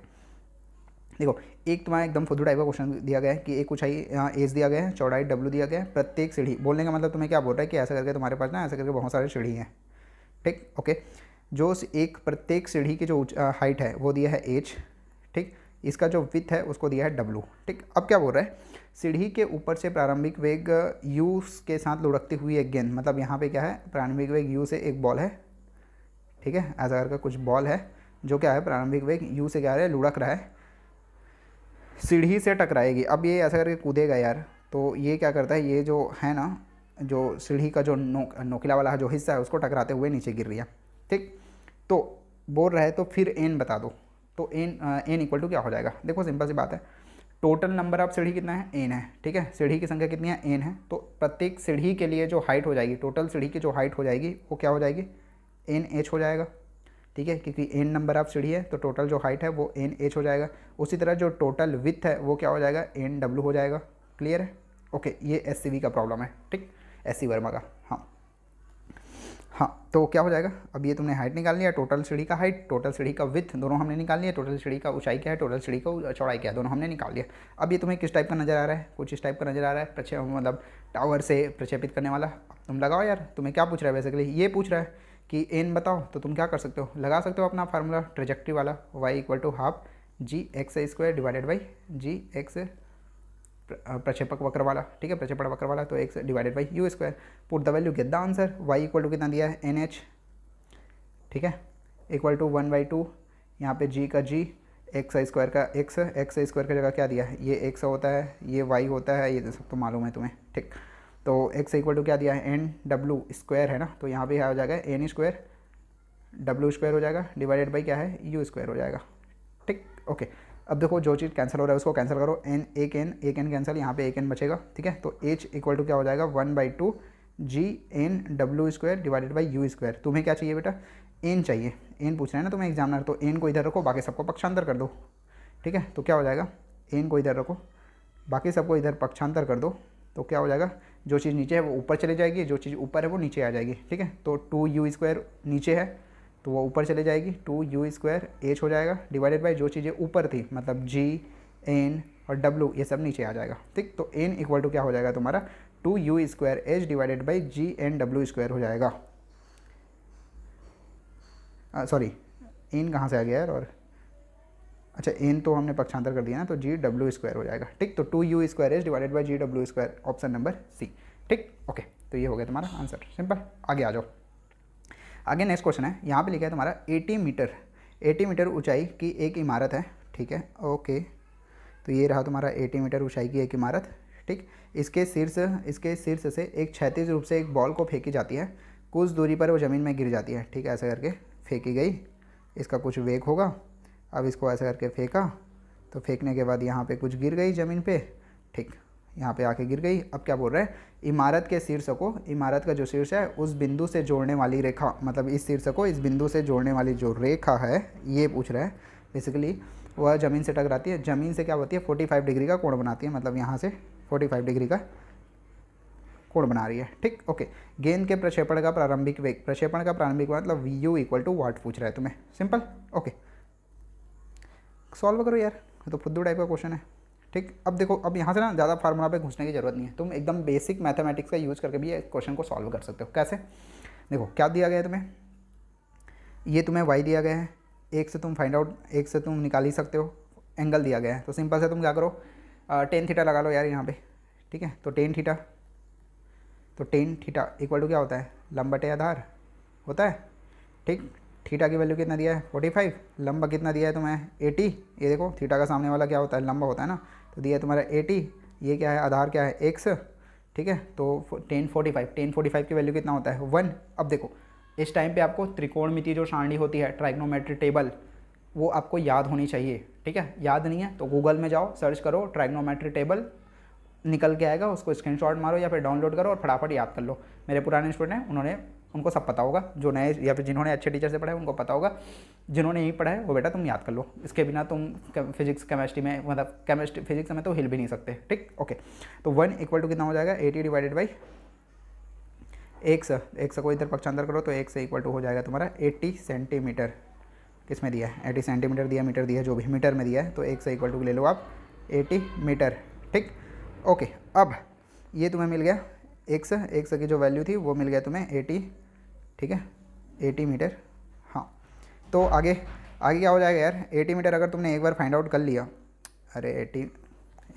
देखो, एक तुम्हारा एकदम फुद्दू टाइप का क्वेश्चन दिया गया है कि एक ऊंचाई एज दिया गया है, चौड़ाई डब्ल्यू दिया गया है, प्रत्येक सीढ़ी, बोलने का मतलब तुम्हें क्या बोल रहा है कि ऐसा करके तुम्हारे पास ना ऐसा करके बहुत सारी सीढ़ी हैं। ठीक, ओके, जो एक प्रत्येक सीढ़ी की जो हाइट है वो दिया है एच। ठीक, इसका जो विथ है उसको दिया है डब्लू। ठीक, अब क्या बोल रहा है, सीढ़ी के ऊपर से प्रारंभिक वेग यू के साथ लुढ़कती हुई एक गेंद, मतलब यहाँ पे क्या है, प्रारंभिक वेग यू से एक बॉल है। ठीक है, ऐसा करके कुछ बॉल है जो क्या है, प्रारंभिक वेग यू से क्या है, लुढ़क रहा है, सीढ़ी से टकराएगी। अब ये ऐसा करके कूदेगा यार, तो ये क्या करता है, ये जो है ना, जो सीढ़ी का जो नोकिला वाला जो हिस्सा है उसको टकराते हुए नीचे गिर रही है। ठीक, तो बोल रहा है तो फिर एन बता दो, तो एन इक्वल टू क्या हो जाएगा। देखो सिंपल सी बात है, टोटल नंबर ऑफ सीढ़ी कितना है, एन है। ठीक है, सीढ़ी की संख्या कितनी है, एन है, तो प्रत्येक सीढ़ी के लिए जो हाइट हो जाएगी, टोटल सीढ़ी की जो हाइट हो जाएगी वो क्या हो जाएगी, एन एच हो जाएगा। ठीक है, क्योंकि एन नंबर ऑफ सीढ़ी है तो टोटल जो हाइट है वो एन एच हो जाएगा। उसी तरह जो टोटल विथ है वो क्या हो जाएगा, एन डब्ल्यू हो जाएगा। क्लियर है, ओके। ये एस सी बी का प्रॉब्लम है। ठीक, एस सी वर्मा का। हाँ, तो क्या हो जाएगा, अब ये तुमने हाइट निकाल लिया, टोटल सीढ़ी का हाइट, टोटल सीढ़ी का विथ, दोनों हमने निकाल लिया, टोटल सीढ़ी का ऊंचाई क्या है, टोटल सीढ़ी का चौड़ाई क्या है, दोनों हमने निकाल लिया। अब ये तुम्हें किस टाइप का नज़र आ रहा है, कुछ इस टाइप का नज़र आ रहा है, मतलब टावर से प्रक्षेपित करने वाला। अब तुम लगाओ यार, तुम्हें क्या पूछ रहा है, बेसिकली ये पूछ रहा है कि एन बताओ, तो तुम क्या कर सकते हो, लगा सकते हो अपना फार्मूला ट्रेजेक्ट्री वाला, y equal to half g x square divided by g x प्रक्षेपक वक्र वाला। ठीक है, प्रक्षेपण वक्र वाला, तो x divided by u square, put the value get the answer. Y equal to कितना दिया है, एन एच। ठीक है, इक्वल टू 1/2, यहाँ पे जी का जी, एक्स स्क्वायर का एक्स स्क्वायर की जगह क्या दिया है, ये एक्स होता है, ये वाई होता है, ये सब तो मालूम है तुम्हें। ठीक, तो एक्स इक्वल टू क्या दिया है, एन डब्ल्यू स्क्वायर है ना, तो यहाँ पे क्या हो जाएगा, एन स्क्वायर डब्ल्यू स्क्वायर हो जाएगा, डिवाइडेड बाई क्या है, यू स्क्वायर हो जाएगा। ठीक, ओके। अब देखो जो चीज़ कैंसिल हो रहा है उसको कैंसिल करो, एक एन कैंसिल, यहाँ पे एक एन बचेगा। ठीक है, तो एच इक्वल टू क्या हो जाएगा, 1/2 जी एन डब्ल्यू square divided by u square. तुम्हें क्या चाहिए बेटा, एन चाहिए, एन पूछ रहे हैं ना तुम्हें एग्जामिनर, तो एन को इधर रखो, बाकी सबको पक्षांतर कर दो। ठीक है, तो क्या हो जाएगा, एन को इधर रखो, बाकी सबको इधर पक्षांतर कर दो, तो क्या हो जाएगा, जो चीज़ नीचे है वो ऊपर चली जाएगी, जो चीज़ ऊपर है वो नीचे आ जाएगी। ठीक है, तो 2u स्क्वायर नीचे है तो वो ऊपर चले जाएगी, 2u स्क्वायर एच हो जाएगा, डिवाइडेड बाई जो चीज़ें ऊपर थी, मतलब जी एन और डब्ल्यू, ये सब नीचे आ जाएगा। ठीक, तो एन इक्वल टू क्या हो जाएगा तुम्हारा, 2u square h divided by g n डब्ल्यू स्क्वायर हो जाएगा। सॉरी, एन कहाँ से आ गया यार, और अच्छा एन तो हमने पक्षांतर कर दिया ना, तो जी डब्ल्यू स्क्वायर हो जाएगा। ठीक, तो 2u square h divided by g डब्ल्यू स्क्वायर, ऑप्शन नंबर सी। ठीक, ओके, तो ये हो गया तुम्हारा आंसर, सिंपल। आगे आ जाओ। आगे नेक्स्ट क्वेश्चन है, यहाँ पे लिखा है तुम्हारा 80 मीटर ऊंचाई की एक इमारत है। ठीक है, ओके, तो ये रहा तुम्हारा 80 मीटर ऊंचाई की एक इमारत। ठीक, इसके शीर्ष से एक क्षैतिज रूप से एक बॉल को फेंकी जाती है, कुछ दूरी पर वो ज़मीन में गिर जाती है। ठीक है, ऐसा करके फेंकी गई इसका कुछ वेग होगा। अब इसको ऐसा करके फेंका, तो फेंकने के बाद यहाँ पे कुछ गिर गई ज़मीन पे, ठीक, यहाँ पे आके गिर गई। अब क्या बोल रहा है, इमारत के शीर्ष को, इमारत का जो शीर्ष है उस बिंदु से जोड़ने वाली रेखा, मतलब इस शीर्ष को इस बिंदु से जोड़ने वाली जो रेखा है ये पूछ रहा है। बेसिकली वह ज़मीन से टकराती है, ज़मीन से क्या होती है 45 डिग्री का कोण बनाती है, मतलब यहाँ से 45 डिग्री का कोण बना रही है, ठीक, ओके। गेंद के प्रक्षेपण का प्रारंभिक वेग, प्रक्षेपण का प्रारंभिक वेग मतलब u इक्वल टू वाट पूछ रहा है तुम्हें, सिंपल, ओके। सॉल्व करो यार, तो फुद्दू टाइप का क्वेश्चन है, ठीक। अब देखो, अब यहाँ से ना ज़्यादा फार्मूला पे घुसने की जरूरत नहीं है, तुम एकदम बेसिक मैथमेटिक्स का यूज़ करके भी ये क्वेश्चन को सॉल्व कर सकते हो। कैसे, देखो क्या दिया गया है तुम्हें, ये तुम्हें y दिया गया है, एक से तुम फाइंड आउट, एक से तुम निकाल ही सकते हो, एंगल दिया गया है, तो सिंपल से तुम क्या करो, टेन थीटा लगा लो यार यहाँ पे, ठीक है। तो टेन थीटा, तो टेन थीटा इक्वल टू क्या होता है, लंब बटे आधार होता है, ठीक। थीटा की वैल्यू कितना दिया है 45, लंबा कितना दिया है तुम्हें 80, ये देखो थीटा का सामने वाला क्या होता है, लंबा होता है ना, तो दिया है तुम्हारा 80, ये क्या है आधार क्या है x, ठीक है। तो टेन 45 की वैल्यू कितना होता है 1। अब देखो इस टाइम पे आपको त्रिकोणमिति जो सारणी होती है, ट्राइग्नोमेट्री टेबल, वो आपको याद होनी चाहिए, ठीक है। याद नहीं है तो गूगल में जाओ, सर्च करो ट्राइग्नोमेट्री टेबल, निकल के आएगा, उसको स्क्रीनशॉट मारो या फिर डाउनलोड करो और फटाफट याद कर लो। मेरे पुराने स्टूडेंट हैं, उनको सब पता होगा, जो नए या फिर जिन्होंने अच्छे टीचर से पढ़ा है उनको पता होगा, जिन्होंने नहीं पढ़ा है वो बेटा तुम याद कर लो, इसके बिना तुम फिजिक्स केमिस्ट्री में, मतलब केमिस्ट्री फिजिक्स में तो हिल भी नहीं सकते, ठीक, ओके। तो 1 इक्वल टू कितना हो जाएगा 80 डिवाइडेड बाई x को इधर पक्षांतर करो, तो x इक्वल टू हो जाएगा तुम्हारा 80 सेंटीमीटर, किस में दिया है 80 सेंटीमीटर दिया, मीटर दिया, जो भी मीटर में दिया है, तो x इक्वल टू ले लो आप 80 मीटर, ठीक, ओके। अब ये तुम्हें मिल गया x की जो वैल्यू थी वो मिल गया तुम्हें 80, ठीक है, 80 मीटर, हाँ। तो आगे क्या हो जाएगा यार, 80 मीटर अगर तुमने एक बार फाइंड आउट कर लिया, अरे 80,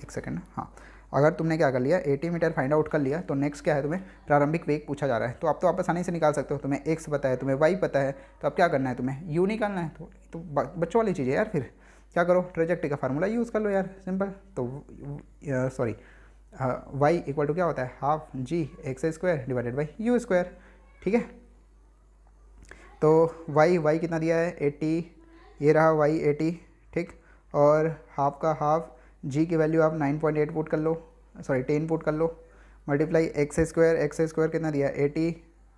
एक सेकेंड, हाँ, अगर तुमने क्या कर लिया 80 मीटर फाइंड आउट कर लिया, तो नेक्स्ट क्या है, तुम्हें प्रारंभिक वेग पूछा जा रहा है, तो अब तो आप आसानी से निकाल सकते हो, तुम्हें x पता है, तुम्हें y पता है, तो अब क्या करना है, तुम्हें u निकालना है, तो बच्चों वाली चीज़ है यार, फिर क्या करो ट्रेजेक्टरी का फार्मूला यूज़ कर लो यार, सिंपल। तो सॉरी y इक्वल टू क्या होता है half g x² divided by u square, ठीक है। तो y कितना दिया है 80, ये रहा y 80, ठीक, और हाफ का हाफ, g की वैल्यू आप 9.8 पुट कर लो, सॉरी 10 पुट कर लो, मल्टीप्लाई x² कितना दिया 80,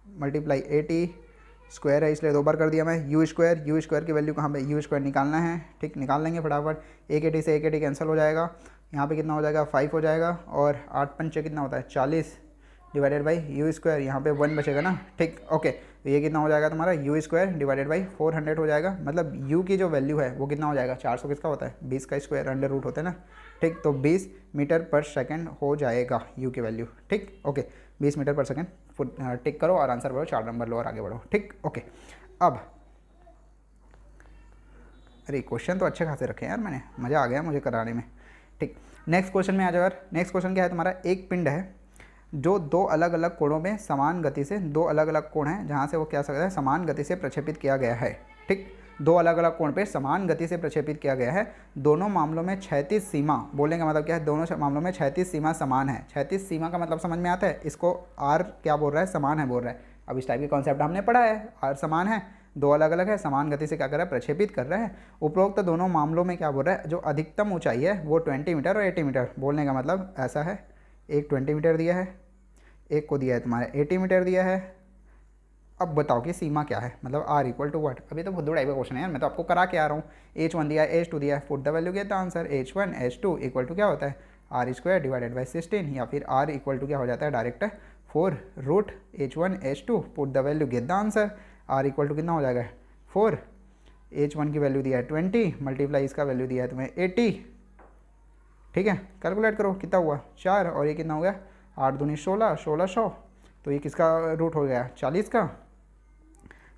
मल्टीप्लाई 80 स्क्वायर है इसलिए 2 बार कर दिया मैं, u स्क्वायर की वैल्यू कहाँ पे, u स्क्वायर निकालना है, ठीक, निकाल लेंगे फटाफट, 180 से 180 कैंसिल हो जाएगा, यहाँ पे कितना हो जाएगा 5 हो जाएगा, और 8 पंचे कितना होता है 40 डिवाइडेड बाई यू स्क्वायर, यहाँ पे 1 बचेगा ना, ठीक, ओके। तो ये कितना हो जाएगा तुम्हारा यू स्क्वायर डिवाइडेड बाई 400 हो जाएगा, मतलब u की जो वैल्यू है वो कितना हो जाएगा 400 किसका होता है 20 का स्क्वायर, अंडर रूट होता है ना, ठीक। तो 20 मीटर पर सेकंड हो जाएगा u की वैल्यू, ठीक, ओके। 20 मीटर पर सेकंड टिक करो और आंसर बढ़ो, 4 नंबर लो और आगे बढ़ो, ठीक, ओके। अब अरे क्वेश्चन तो अच्छे खासे रखे हैं यार मैंने, मज़ा आ गया मुझे कराने में, ठीक। नेक्स्ट क्वेश्चन में आ जाओ यार। नेक्स्ट क्वेश्चन क्या है तुम्हारा, एक पिंड है जो 2 अलग अलग कोणों में समान गति से, 2 अलग अलग कोण हैं जहाँ से वो क्या सकता है समान गति से प्रक्षेपित किया गया है, ठीक। 2 अलग अलग कोण पे समान गति से प्रक्षेपित किया गया है, दोनों मामलों में क्षैतिज सीमा, बोलने का मतलब क्या है, दोनों मामलों में क्षैतिज सीमा समान है। क्षैतिज सीमा का मतलब समझ में आता है, इसको आर क्या बोल रहा है, समान है बोल रहा है। अब इस टाइप के कॉन्सेप्ट हमने पढ़ा है, आर समान है, 2 अलग अलग है, समान गति से क्या कर रहा है प्रक्षेपित कर रहा है। उपरोक्त दोनों मामलों में क्या बोल रहा है, जो अधिकतम ऊंचाई है वो 20 मीटर और 80 मीटर, बोलने का मतलब ऐसा है, एक 20 मीटर दिया है, एक को दिया है तुम्हारा 80 मीटर दिया है। अब बताओ कि सीमा क्या है, मतलब r इक्वल टू वट। अभी तो बहुत टाइप का क्वेश्चन है यार, मैं तो आपको करा के आ रहा हूँ। h1 दिया है, h2 दिया है, put the value get the answer. h1 h2 equal to क्या होता है r स्क्वायर डिवाइडेड बाई 16, या फिर r इक्वल टू क्या हो जाता है direct 4 root h1 h2, put the value get the answer. r equal to कितना हो जाएगा 4, h1 की वैल्यू दिया है 20, मल्टीप्लाई इसका वैल्यू दिया है तुम्हें 80, ठीक है। कैलकुलेट करो कितना हुआ 4, और ये कितना हो गया 8 दूनी 16, 1600, तो ये किसका रूट हो गया 40 का,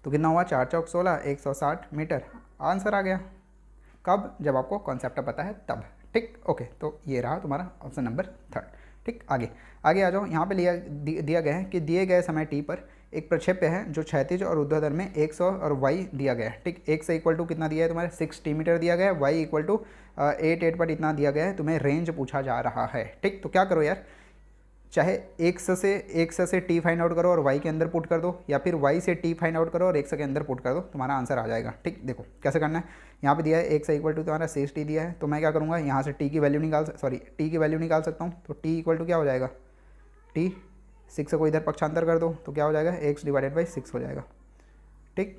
तो कितना हुआ 4 चौक 16, 160 मीटर। आंसर आ गया। कब, जब आपको कॉन्सेप्ट पता है तब, ठीक, ओके। तो ये रहा तुम्हारा ऑप्शन नंबर 3, ठीक। आगे आ जाओ। यहाँ पे दिया गया है कि दिए गए समय t पर एक प्रक्षेप्य है जो क्षैतिज और ऊर्ध्वाधर में 100 और y दिया गया है, ठीक। x से इक्वल टू कितना दिया है तुम्हारे 60 मीटर दिया गया है, y इक्वल टू 88 पर इतना दिया गया है, तुम्हें रेंज पूछा जा रहा है, ठीक। तो क्या करो यार, चाहे एक्स से टी फाइंड आउट करो और वाई के अंदर पुट कर दो, या फिर वाई से टी फाइंड आउट करो और एक्स के अंदर पुट कर दो, तुम्हारा आंसर आ जाएगा। ठीक, देखो कैसे करना है। यहाँ पे दिया है एक्स इक्वल टू तुम्हारा 6t दिया है, तो मैं क्या करूँगा, यहाँ से टी की वैल्यू निकाल सकता हूँ। तो टी इक्वल टू क्या हो जाएगा, टी 6 को इधर पक्षांतर कर दो तो क्या हो जाएगा, x डिवाइडेड बाई 6 हो जाएगा। ठीक,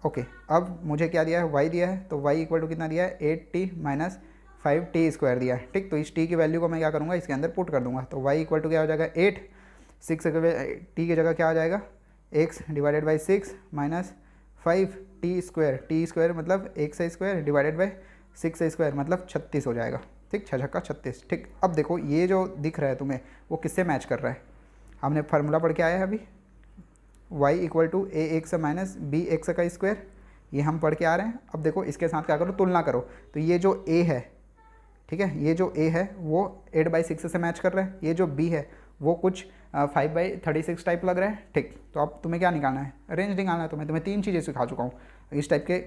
ओके। अब मुझे क्या दिया है, y दिया है, तो y इक्वल टू कितना दिया है, 8t माइनस 5t स्क्वायर दिया है। ठीक, तो इस t की वैल्यू को मैं क्या करूँगा, इसके अंदर पुट कर दूंगा। तो y इक्वल टू क्या हो जाएगा, 8, 6 t की जगह क्या आ जाएगा, x divided by 6 minus 5t square मतलब x square divided by 6 square मतलब 36 हो जाएगा। ठीक, 6 छक्का 36। ठीक, अब देखो ये जो दिख रहा है तुम्हें वो किससे मैच कर रहा है, हमने फार्मूला पढ़ के आया है अभी, y equal to a x minus b x का स्क्वायर, ये हम पढ़ के आ रहे हैं। अब देखो इसके साथ क्या करो, तुलना करो। तो ये जो a है, ठीक है, ये जो a है वो 8/6 से मैच कर रहा है, ये जो b है वो कुछ 5/36 टाइप लग रहा है। ठीक, तो अब तुम्हें क्या निकालना है, रेंज निकालना है। तुम्हें 3 चीज़ें सिखा चुका हूँ, इस टाइप के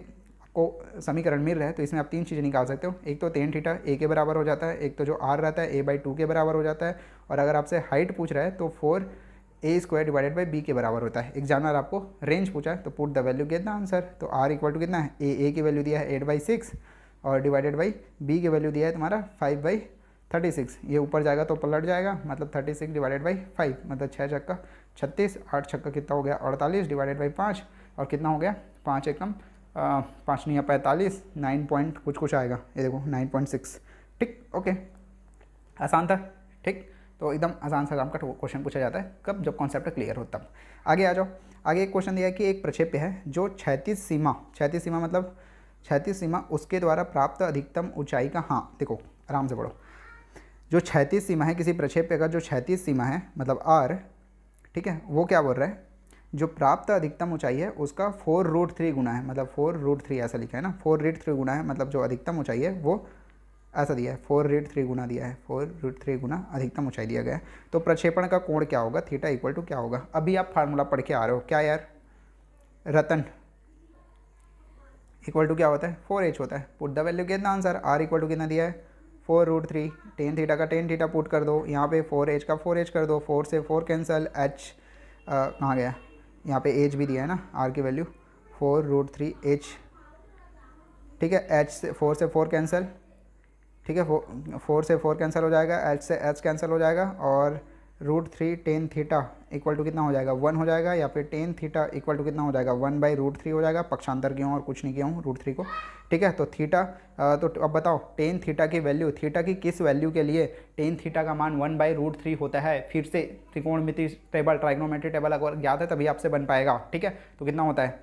आपको समीकरण मिल रहे हैं तो इसमें आप 3 चीज़ें निकाल सकते हो। एक तो tan थीटा a के बराबर हो जाता है, एक तो जो r रहता है a/2 के बराबर हो जाता है, और अगर आपसे हाइट पूछ रहा है तो 4a square divided by b के बराबर होता है। एग्जामिनर आपको रेंज पूछा है तो put the value get the answer. तो r इक्वल टू कितना है, a की वैल्यू दिया है 8/6 और डिवाइडेड बाई b की वैल्यू दिया है तुम्हारा 5/36। ये ऊपर जाएगा तो पलट जाएगा, मतलब 36 डिवाइडेड बाई 5 मतलब 6 छक्का 36, 8 छक्का कितना हो गया 48 डिवाइडेड बाई 5, और कितना हो गया 5 एकम 5 नहीं 45, 9 पॉइंट कुछ आएगा, ये देखो 9.6। ठीक, ओके, आसान था। ठीक, तो एकदम आसान सा आपका क्वेश्चन पूछा जाता है कब, जब कॉन्सेप्ट क्लियर हो तब। आगे आ जाओ। आगे एक क्वेश्चन दिया है कि एक प्रक्षेप्य है जो क्षैतिज सीमा मतलब क्षैतिज सीमा उसके द्वारा प्राप्त अधिकतम ऊंचाई का, हाँ देखो आराम से पढ़ो, जो क्षैतिज सीमा है किसी प्रक्षेप्य का, जो क्षैतिज सीमा है मतलब r, ठीक है, वो क्या बोल रहा है, जो प्राप्त अधिकतम ऊंचाई है उसका 4√3 गुना है, मतलब 4√3 ऐसा लिखा है ना, 4√3 गुना है, मतलब जो अधिकतम ऊंचाई है वो ऐसा दिया है, 4√3 गुना दिया है, 4√3 गुना अधिकतम ऊंचाई दिया गया है। तो प्रक्षेपण का कोण क्या होगा, थीटा इक्वल टू क्या होगा। अभी आप फार्मूला पढ़ के आ रहे हो क्या यार, रतन इक्वल टू क्या होता है, 4h होता है। पुट द वैल्यू कितना आंसर, r इक्वल टू कितना दिया है 4√3, टेन थीटा का टेन थीटा पुट कर दो, यहाँ पे 4h का 4h कर दो, 4 से 4 कैंसिल, h कहाँ गया, यहाँ पे h भी दिया है ना, r की वैल्यू 4√3h। ठीक है, h से 4 से 4 कैंसिल, ठीक है, 4 से 4 कैंसिल हो जाएगा, h से h कैंसिल हो जाएगा, और √3 टेन थीटा इक्वल टू कितना हो जाएगा 1 हो जाएगा, या फिर टेन थीटा इक्वल टू कितना हो जाएगा 1/√3 हो जाएगा। पक्षांतर किया हूँ और कुछ नहीं किया हूँ √3 को। ठीक है, तो थीटा, तो अब बताओ टेन थीटा की वैल्यू, थीटा की किस वैल्यू के लिए टेन थीटा का मान 1/√3 होता है। फिर से त्रिकोणमिति टेबल, ट्राइग्नोमेट्री टेबल अगर याद है तभी आपसे बन पाएगा। ठीक है, तो कितना होता है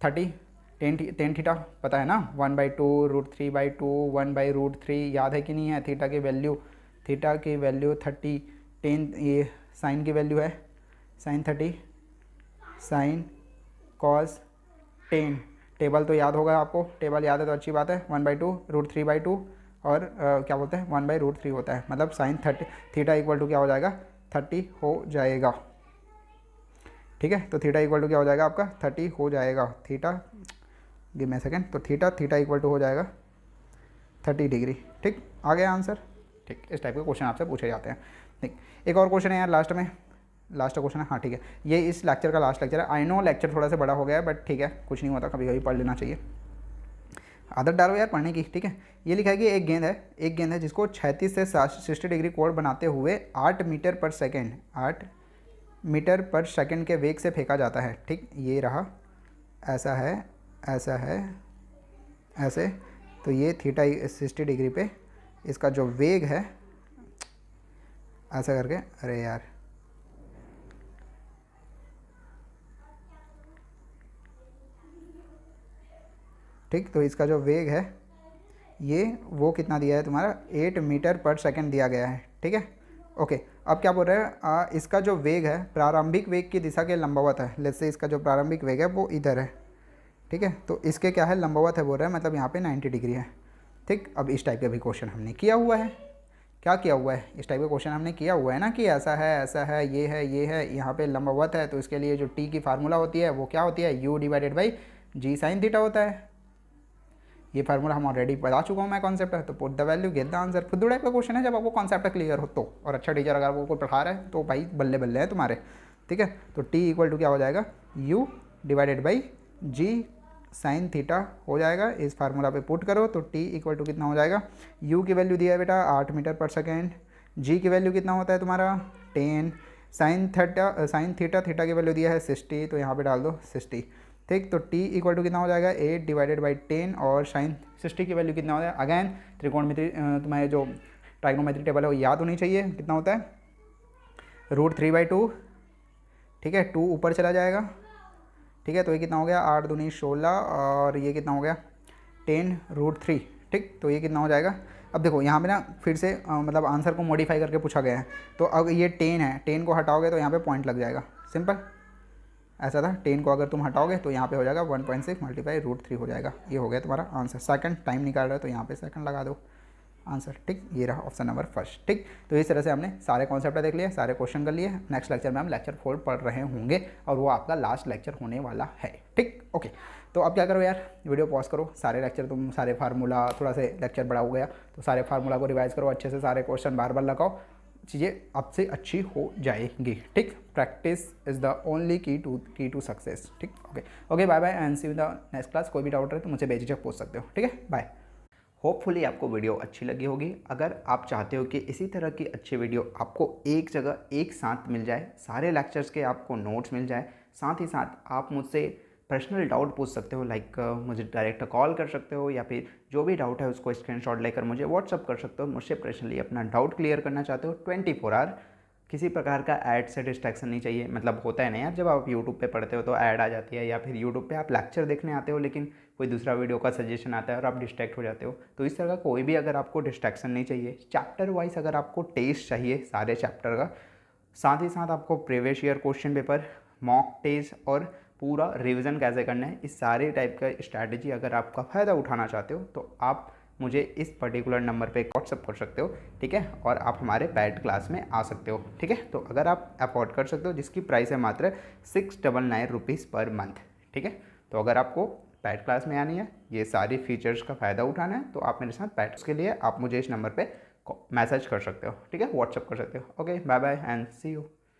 30, टेन थीटा पता है ना, 1/2 √3/2 1/√3 याद है कि नहीं है। थीटा की वैल्यू 30, टेन ये साइन की वैल्यू है sine 30, sine cos tan, table तो याद होगा आपको, टेबल याद है तो अच्छी बात है। 1/2 √3/2 और क्या बोलते हैं 1/√3 होता है, मतलब साइन 30 थीटा इक्वल टू क्या हो जाएगा 30 हो जाएगा। ठीक है, तो थीटा इक्वल टू क्या हो जाएगा आपका 30 हो जाएगा। थीटा गिव मी सेकेंड, तो थीटा इक्वल टू हो जाएगा 30 डिग्री। ठीक, आ गया आंसर। ठीक, इस टाइप के क्वेश्चन आपसे पूछे जाते हैं। ठीक, एक और क्वेश्चन है यार लास्ट में, लास्ट क्वेश्चन है, हाँ ठीक है, ये इस लेक्चर का लास्ट लेक्चर है। आई नो लेक्चर थोड़ा सा बड़ा हो गया है बट ठीक है, कुछ नहीं होता, कभी कभी पढ़ लेना चाहिए, आदत डालो यार पढ़ने की। ठीक है, ये लिखा है कि एक गेंद है जिसको 36 से 60 डिग्री कोण बनाते हुए 8 मीटर पर सेकेंड के वेग से फेंका जाता है। ठीक, ये रहा, ऐसा है ऐसे, तो ये थीटा 60 डिग्री पे इसका जो वेग है ऐसा करके, अरे यार ठीक, तो इसका जो वेग है ये वो कितना दिया है तुम्हारा 8 मीटर पर सेकेंड दिया गया है। ठीक है, ओके। अब क्या बोल रहे हैं, इसका जो वेग है प्रारंभिक वेग की दिशा के लंबवत है। लेट्स से इसका जो प्रारंभिक वेग है वो इधर है। ठीक है, तो इसके क्या है लंबवत है बोल रहा है, मतलब यहाँ पे 90 डिग्री है। ठीक, अब इस टाइप का भी क्वेश्चन हमने किया हुआ है, क्या किया हुआ है, इस टाइप का क्वेश्चन हमने किया हुआ है ना, कि ऐसा है, ये है, यहाँ पे लंबवत है, तो इसके लिए जो टी की फार्मूला होती है वो क्या होती है, u/g sin थीटा होता है। ये फार्मूला हम ऑलरेडी बता चुका हूँ मैं कॉन्सेप्ट है, तो put the value get the answer. खुद टाइप का क्वेश्चन है जब आपको कॉन्सेप्ट क्लियर हो तो, और अच्छा टीचर अगर आपको कोई पढ़ा रहा है तो भाई बल्ले बल्ले हैं तुम्हारे, ठीक है। तो टी इक्वल टू क्या हो जाएगा, u divided by g sine theta हो जाएगा। इस फार्मूला पे पुट करो तो टी इक्वल टू कितना हो जाएगा, यू की वैल्यू दिया है बेटा 8 मीटर पर सेकेंड, जी की वैल्यू कितना होता है तुम्हारा 10, साइन थीटा की वैल्यू दिया है 60, तो यहाँ पे डाल दो 60, ठीक। तो टी इक्वल टू कितना हो जाएगा 8 डिवाइडेड बाई 10, और साइन 60 की वैल्यू कितना होता है, अगैन त्रिकोणमिति तुम्हारे जो ट्राइगोनोमेट्री टेबल है वो याद होनी चाहिए, कितना होता है √3/2, ठीक है। 2 ऊपर चला जाएगा, ठीक है। तो ये कितना हो गया 8 दूनी 16, और ये कितना हो गया 10√3, ठीक। तो ये कितना हो जाएगा, अब देखो यहाँ पे ना फिर से मतलब आंसर को मॉडिफाई करके पूछा गया है, तो अब ये 10 है, 10 को हटाओगे तो यहाँ पे पॉइंट लग जाएगा, सिंपल ऐसा था। 10 को अगर तुम हटाओगे तो यहाँ पे हो जाएगा 1.6 मल्टीप्लाई √3 हो जाएगा, ये हो गया तुम्हारा आंसर। सेकंड टाइम निकाल रहा है तो यहाँ पे सेकंड लगा दो आंसर, ठीक। ये रहा ऑप्शन नंबर फर्स्ट, ठीक। तो इस तरह से हमने सारे कॉन्सेप्ट देख लिए, सारे क्वेश्चन कर लिए। नेक्स्ट लेक्चर में हम लेक्चर 4 पढ़ रहे होंगे और वो आपका लास्ट लेक्चर होने वाला है, ठीक। ओके, तो अब क्या करो यार, वीडियो पॉज करो, सारे लेक्चर तुम सारे फार्मूला, थोड़ा से लेक्चर बड़ा हो गया तो सारे फार्मूला को रिवाइज करो अच्छे से, सारे क्वेश्चन बार बार लगाओ, चीज़ें आपसे अच्छी हो जाएंगी, ठीक। Practice is the only key to success, ठीक। Okay bye bye and see you in the next class. कोई भी डाउट रहे तो मुझे बेझिझक पूछ सकते हो, ठीक है, बाय। होपफुली आपको वीडियो अच्छी लगी होगी। अगर आप चाहते हो कि इसी तरह की अच्छी वीडियो आपको एक जगह एक साथ मिल जाए, सारे लेक्चर्स के आपको नोट्स मिल जाए, साथ ही साथ आप मुझसे पर्सनल डाउट पूछ सकते हो, लाइक मुझे डायरेक्ट कॉल कर सकते हो, या फिर जो भी डाउट है उसको स्क्रीनशॉट लेकर मुझे व्हाट्सअप कर सकते हो। मुझसे पर्सनली अपना डाउट क्लियर करना चाहते हो 24 आवर, किसी प्रकार का ऐड से डिस्ट्रैक्शन नहीं चाहिए। मतलब होता है ना यार, जब आप यूट्यूब पे पढ़ते हो तो ऐड आ जाती है, या फिर यूट्यूब पे आप लेक्चर देखने आते हो लेकिन कोई दूसरा वीडियो का सजेशन आता है और आप डिस्ट्रैक्ट हो जाते हो। तो इस तरह का कोई भी अगर आपको डिस्ट्रैक्शन नहीं चाहिए, चैप्टर वाइज अगर आपको टेस्ट चाहिए सारे चैप्टर का, साथ ही साथ आपको previous year question paper, mock test और पूरा रिवीजन कैसे करना है, इस सारे टाइप का स्ट्रैटेजी अगर आपका फ़ायदा उठाना चाहते हो तो आप मुझे इस पर्टिकुलर नंबर पे व्हाट्सअप कर सकते हो, ठीक है। और आप हमारे बैड क्लास में आ सकते हो, ठीक है। तो अगर आप अफोर्ड कर सकते हो, जिसकी प्राइस है मात्र 699 रुपीज़ पर मंथ, ठीक है। तो अगर आपको बैड क्लास में आनी है, ये सारी फीचर्स का फ़ायदा उठाना है, तो आप मेरे साथ बैड के लिए आप मुझे इस नंबर पर मैसेज कर सकते हो, ठीक है, व्हाट्सअप कर सकते हो। Okay bye bye and see you.